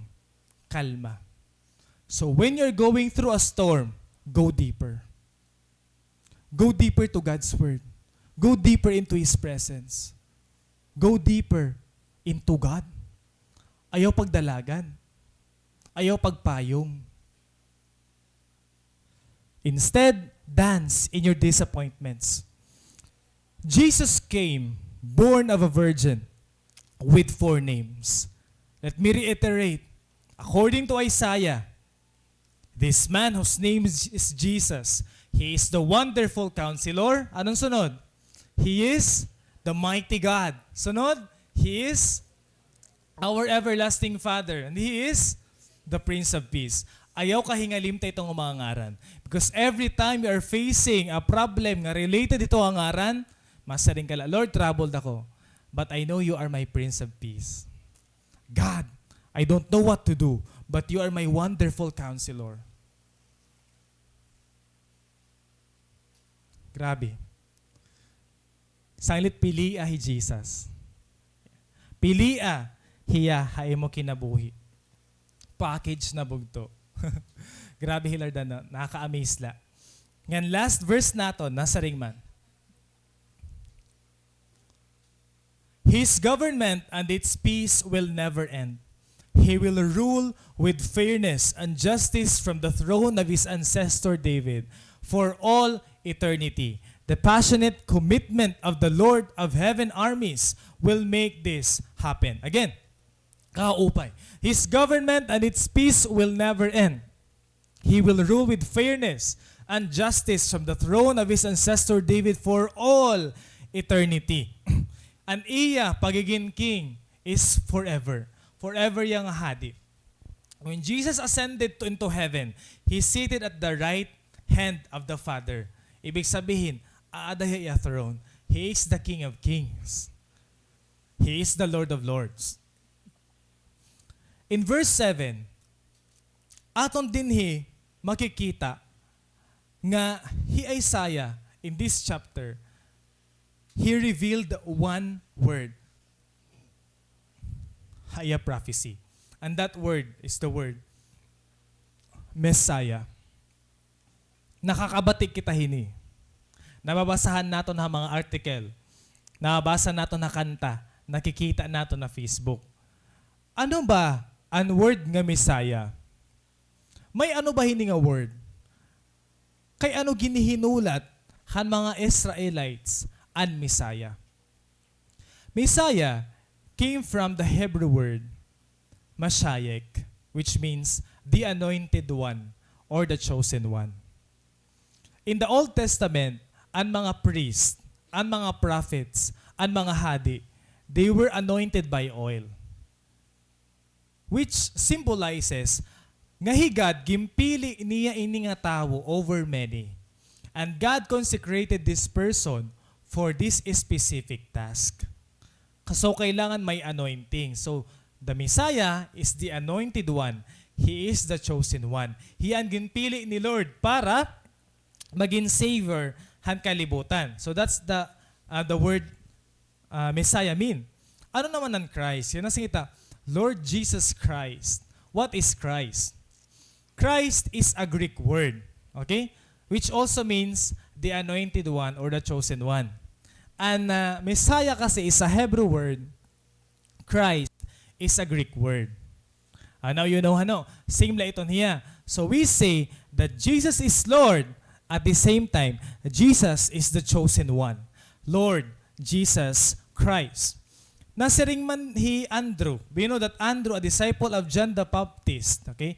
kalma. So when you're going through a storm, go deeper. Go deeper to God's Word. Go deeper into His presence. Go deeper into God. Ayaw pagdalagan. Ayaw pagpayong. Instead, dance in your disappointments. Jesus came, born of a virgin, with 4 names. Let me reiterate. According to Isaiah, this man whose name is Jesus, He is the wonderful counselor. Anong sunod? He is the mighty God. Sunod, He is our everlasting Father. And He is the Prince of Peace. Ayaw kahingalim tayo itong mga ngaran. Because every time you are facing a problem nga related ito ang ngaran, masaring ka, Lord, troubled ako. But I know you are my Prince of Peace. God, I don't know what to do, but you are my wonderful counselor. Grabe. Sanglit pilia hi Jesus. Pilia hiya hay mo kinabuhi. Package na bugto. Grabe hilarda na, nakaka-amaze la. Ngan last verse nato, nasa ringman. His government and its peace will never end. He will rule with fairness and justice from the throne of his ancestor David for all eternity. The passionate commitment of the Lord of heaven armies will make this happen. Again, kaupay. His government and its peace will never end. He will rule with fairness and justice from the throne of his ancestor David for all eternity. And iya, pagiging king, is forever. Forever yang hadi. When Jesus ascended into heaven, He seated at the right hand of the Father. Ibig sabihin, aadahay a throne. He is the King of Kings. He is the Lord of Lords. In verse 7, aton dinhi makikita nga Isaiah in this chapter, he revealed one word. Haya prophecy. And that word is the word Messiah. Nakakabatik kita hini. Nababasahan nato na mga article. Nababasa nato na kanta. Nakikita nato na Facebook. Ano ba ang word nga Messiah? May ano ba hini nga word? Kay ano ginihinulat han mga Israelites ang Messiah? Messiah came from the Hebrew word Mashiach, which means the anointed one or the chosen one. In the Old Testament, ang mga priests, ang mga prophets, ang mga hadi, they were anointed by oil. Which symbolizes nga higad gimpili niya ini nga tawo over many. And God consecrated this person for this specific task. So kailangan may anointing. So The Messiah is the anointed one. He is the chosen one. He ang ginpili ni Lord para maging savior han kalibutan. So that's the word Messiah mean. Ano naman ang Christ? Yan ang kita, Lord Jesus Christ. What is Christ? Christ is a Greek word, okay? Which also means the anointed one or the chosen one. And Messiah kasi is a Hebrew word. Christ is a Greek word. Now you know, same la ito niya. So we say that Jesus is Lord. At the same time, Jesus is the chosen one. Lord Jesus Christ. Nasiring man he Andrew. We know that Andrew, a disciple of John the Baptist, okay?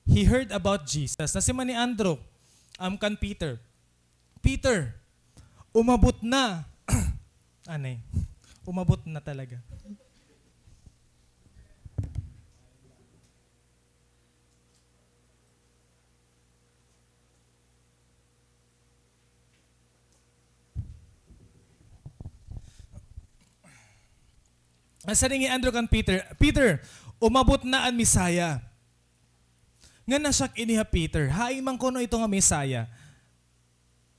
He heard about Jesus. Nasiman ni Andrew, kan Peter. Peter, umabot na. Anay, umabot na talaga. Nasaring ni Andrew kan Peter, Peter, umabot na ang Messiah. Nga nasyak iniha Peter, haing man kono ito nga Messiah.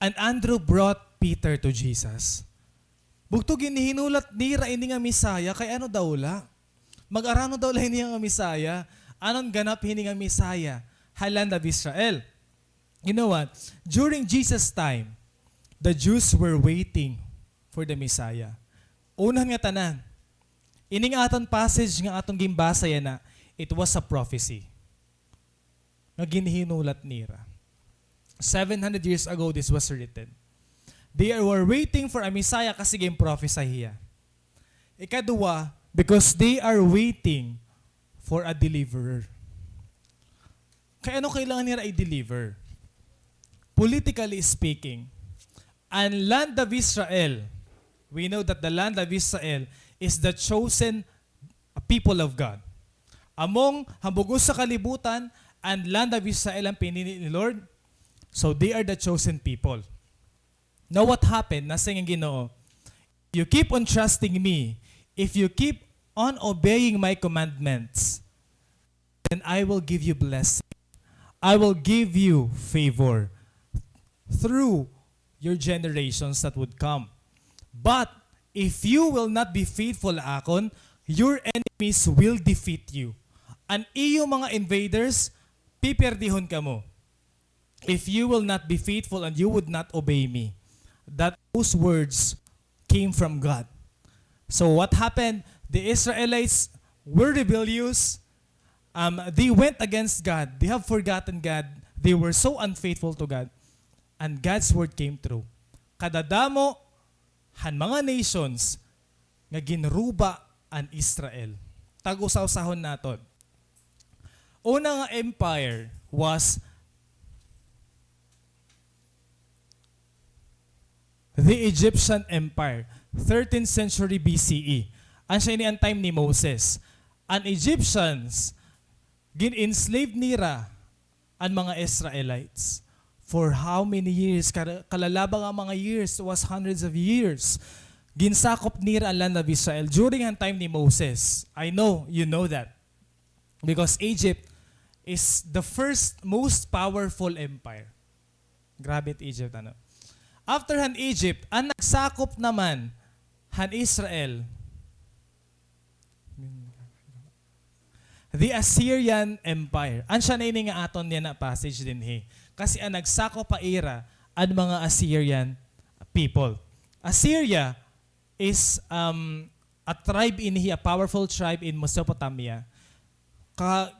And Andrew brought Peter to Jesus. Bugtog inihinulat nira ini nga Messiah, kay ano daw la? Mag-arano daw la ini nga Messiah? Anon ganap ini nga Messiah? Haland of Israel. You know what? During Jesus' time, the Jews were waiting for the Messiah. Unan nga tanan, ining aton passage nga atong gimbasa yan na, it was a prophecy. Nga ginhinulat nira. 700 years ago, this was written. They were waiting for a Messiah kasi gin-prophesy hiya. Ikadua, because they are waiting for a deliverer. Kaya ano kailangan nila i-deliver? Politically speaking, ang land of Israel, we know that the land of Israel is the chosen people of God. Among hambugos sa kalibutan, and land of Israel ang pinili ni Lord, so they are the chosen people. Now what happened? Nasa nga Ginoo, you keep on trusting me, if you keep on obeying my commandments, then I will give you blessing. I will give you favor through your generations that would come. But if you will not be faithful akon, your enemies will defeat you. And iyo mga invaders, piperdihon ka mo. If you will not be faithful and you would not obey me. Those words came from God. So what happened? The Israelites were rebellious. They went against God. They have forgotten God. They were so unfaithful to God. And God's word came true. Kadadamo han mga nations nga ginruba an Israel. Tag-usaw-sahon naton. Una nga empire was the Egyptian Empire, 13th century BCE. Ang siya ni ang time ni Moses. Ang Egyptians gin-enslave nira ang mga Israelites. For how many years? Kalalabang ang mga years, it was hundreds of years. Ginsakop nira ang land of Israel during ang time ni Moses. I know, you know that. Because Egypt is the first most powerful empire. Grabe at Egypt, ano. After han Egypt, ang nagsakop naman han Israel, the Assyrian Empire. An siya na ini nga aton niya na passage din he. Kasi ang nagsakop pa era ang mga Assyrian people. Assyria is a tribe a powerful tribe in Mesopotamia.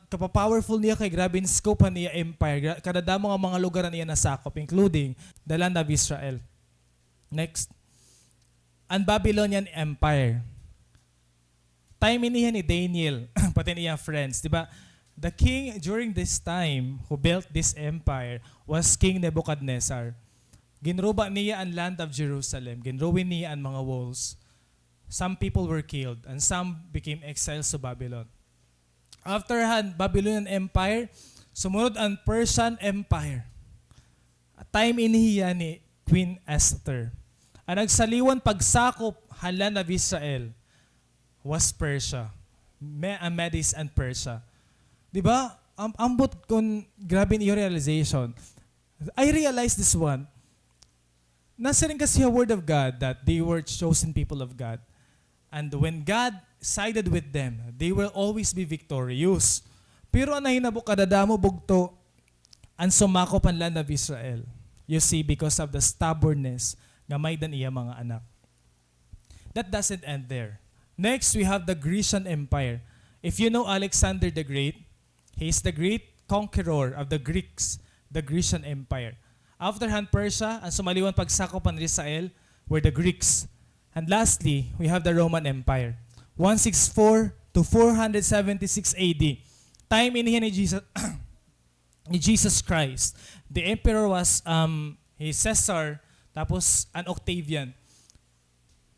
Kapapowerful niya kay grabe in scope niya empire. Kadadamo nga mga lugar niya nasakop, including the land of Israel. Next. Ang Babylonian Empire. Time niya ni Daniel, pati niya friends, di ba? The king during this time who built this empire was King Nebuchadnezzar. Ginruba niya ang land of Jerusalem. Ginruin niya ang mga walls. Some people were killed and some became exiles to Babylon. After han Babylonian Empire, sumunod ang Persian Empire. A time inihiya ni Queen Esther. Ang nagsaliwan pagsakop han land of Israel was Persia. Medes and Persia. Di ba? Ambot kung grabe yung realization. I realized this one. Nasa rin kasi yung word of God that they were chosen people of God. And when God sided with them, they will always be victorious. Pero ang nahinabo kadadamo bugto, ang sumakop ang land of Israel. You see, because of the stubbornness nga may dan iya mga anak. That doesn't end there. Next, we have the Grecian Empire. If you know Alexander the Great, he is the great conqueror of the Greeks, the Grecian Empire. After Han Persia, ang sumaliwan pagsakop ng Israel were the Greeks. And lastly, we have the Roman Empire. 164 to 476 AD. Time in ni Jesus, ni Jesus Christ. The emperor was Caesar, tapos an Octavian.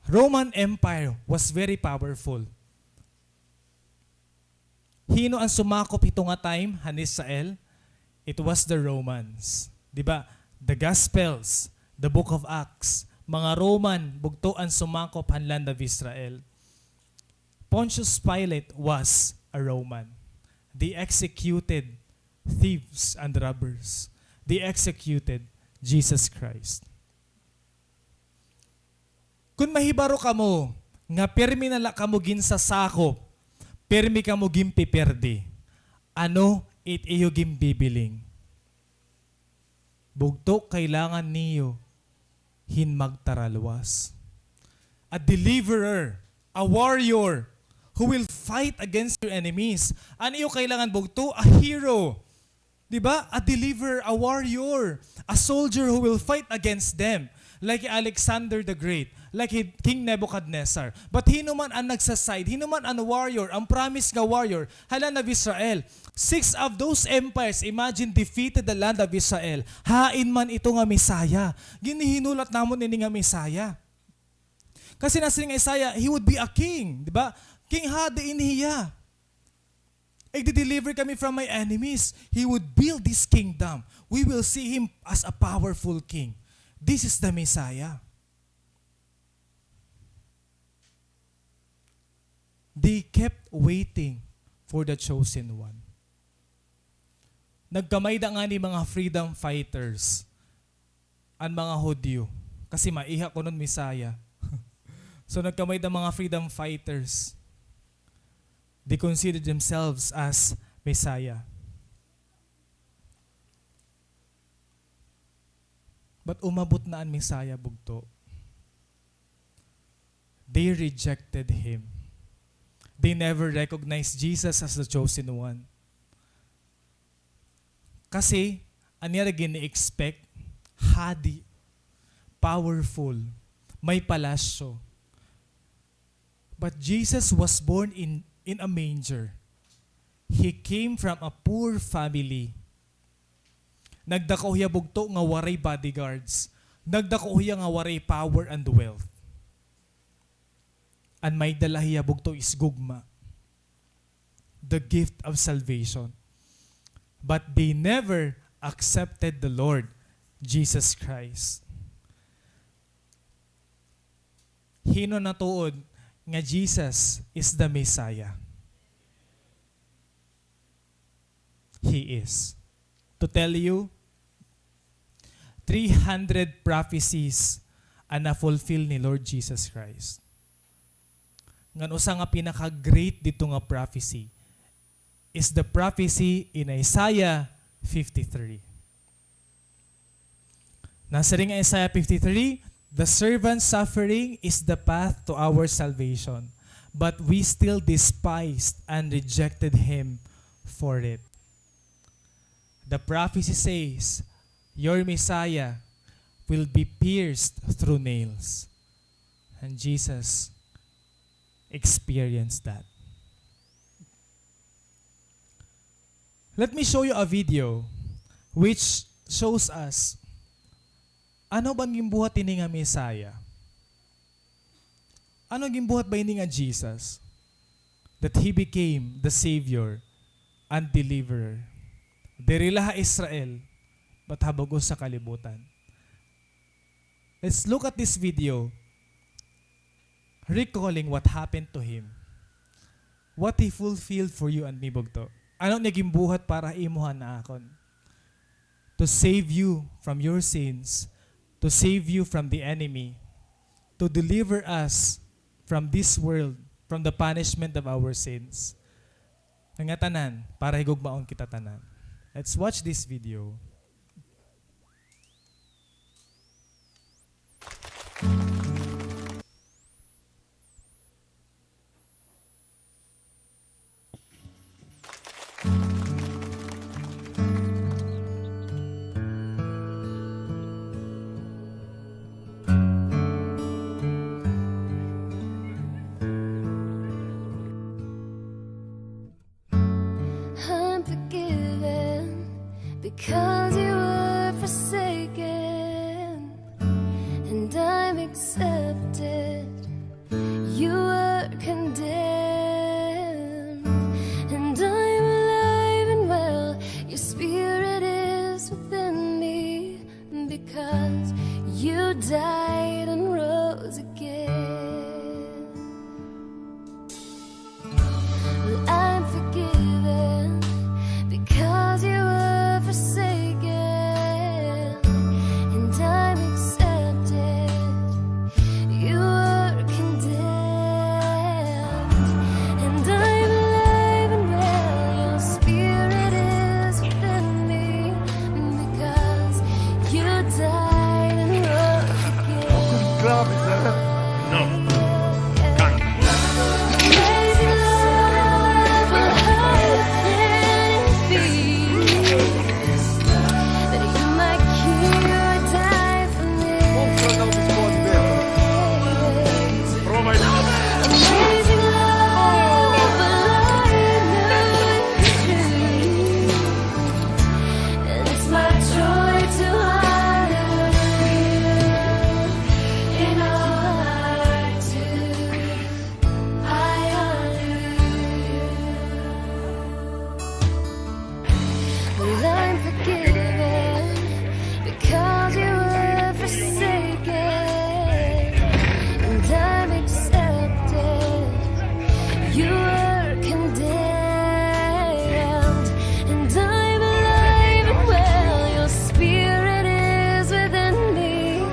Roman Empire was very powerful. Hino ang sumakop ito nga time, han Israel? It was the Romans. Diba? The Gospels, the Book of Acts, mga Roman, bugto ang sumakop han land of Israel. Pontius Pilate was a Roman. They executed thieves and robbers. They executed Jesus Christ. Kung mahibaro ka mo, nga permi nala ka mo gin sa sakop, permi ka mo gin piperde, ano it iyo gin bibiling? Bugto kailangan niyo hin magtaralwas. A deliverer, a warrior, who will fight against your enemies. Ano iyo kailangan bugto? A hero. Diba? A deliverer, a warrior, a soldier who will fight against them. Like Alexander the Great, like King Nebuchadnezzar. But hinuman ang nagsaside, hinuman ang warrior, ang promise nga warrior, hala na Israel. 6 of those empires, imagine, defeated the land of Israel. Hain man ito nga Messiah. Ginihinulat namon ini nga Messiah. Kasi nasa nga Isaiah, he would be a king. Diba? King hadi iniya. I-deliver kami from my enemies. He would build this kingdom. We will see him as a powerful king. This is the Messiah. They kept waiting for the chosen one. Nagkamay da nga ni mga freedom fighters ang mga Hudyo. Kasi maiha ko nun Messiah. So nagkamay da mga freedom fighters. They considered themselves as Messiah. But umabot na ang Messiah bugto. They rejected him. They never recognized Jesus as the chosen one. Kasi, anya gini-expect, hadi, powerful, may palasyo. But Jesus was born in a manger. He came from a poor family. Nagdako hiya bugto nga waray bodyguards. Nagdako hiya nga waray power and wealth. And may dala hiya bugto is gugma. The gift of salvation. But they never accepted the Lord Jesus Christ. Hino natuod nga Jesus is the Messiah. He is. To tell you, 300 prophecies ang na-fulfill ni Lord Jesus Christ. Ngan usa nga pinaka-great dito nga prophecy is the prophecy in Isaiah 53. Nasa ring Isaiah 53, the servant's suffering is the path to our salvation, but we still despised and rejected him for it. The prophecy says, your Messiah will be pierced through nails. And Jesus experienced that. Let me show you a video which shows us ano bang gimbuhat ini nga Messiah? Ano gimbuhat ba ini nga Jesus? That he became the Savior and Deliverer. Dirilaha Israel, but habagos sa kalibutan. Let's look at this video, recalling what happened to him. what He fulfilled for you and me bugto. Ano niya gimbuhat para imuhan na akon? To save you from your sins, to save you from the enemy, to deliver us from this world, from the punishment of our sins. Nga tanan, para higugmaon kita tanan. Let's watch this video. I'm forgiven because you were forsaken, and I'm accepted. You were condemned, and I'm alive and well. Your spirit is within me because you died and rose again. Well, I'm forgiven because you were forsaken, and I'm accepted. You were condemned, and I'm alive and well. Your spirit is within me because you died and rose again. Grabe, sir. No. Amazing love, well, how can it be that you, my King, would die for me? Amazing love, well, I know it's true, and it's my joy to honor you in all I do. I honor you. Well, I'm forgiven because you were forsaken, and I'm accepted. You were condemned, and I'm alive and well. Your spirit is within me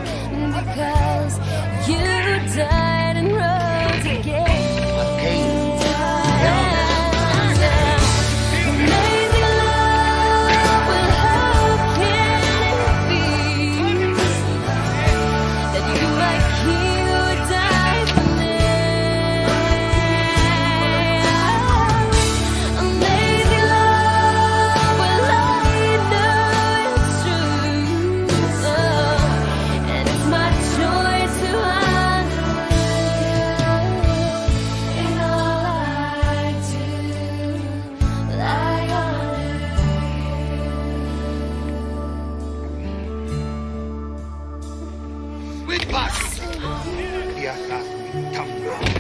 because you died and rose again. Amazing love, well, how can it be that you, my King, would die for me? Amazing love, well, I know it's true, and it's my joy to honor you in all I do. I honor Wait back! Iya ka, tama.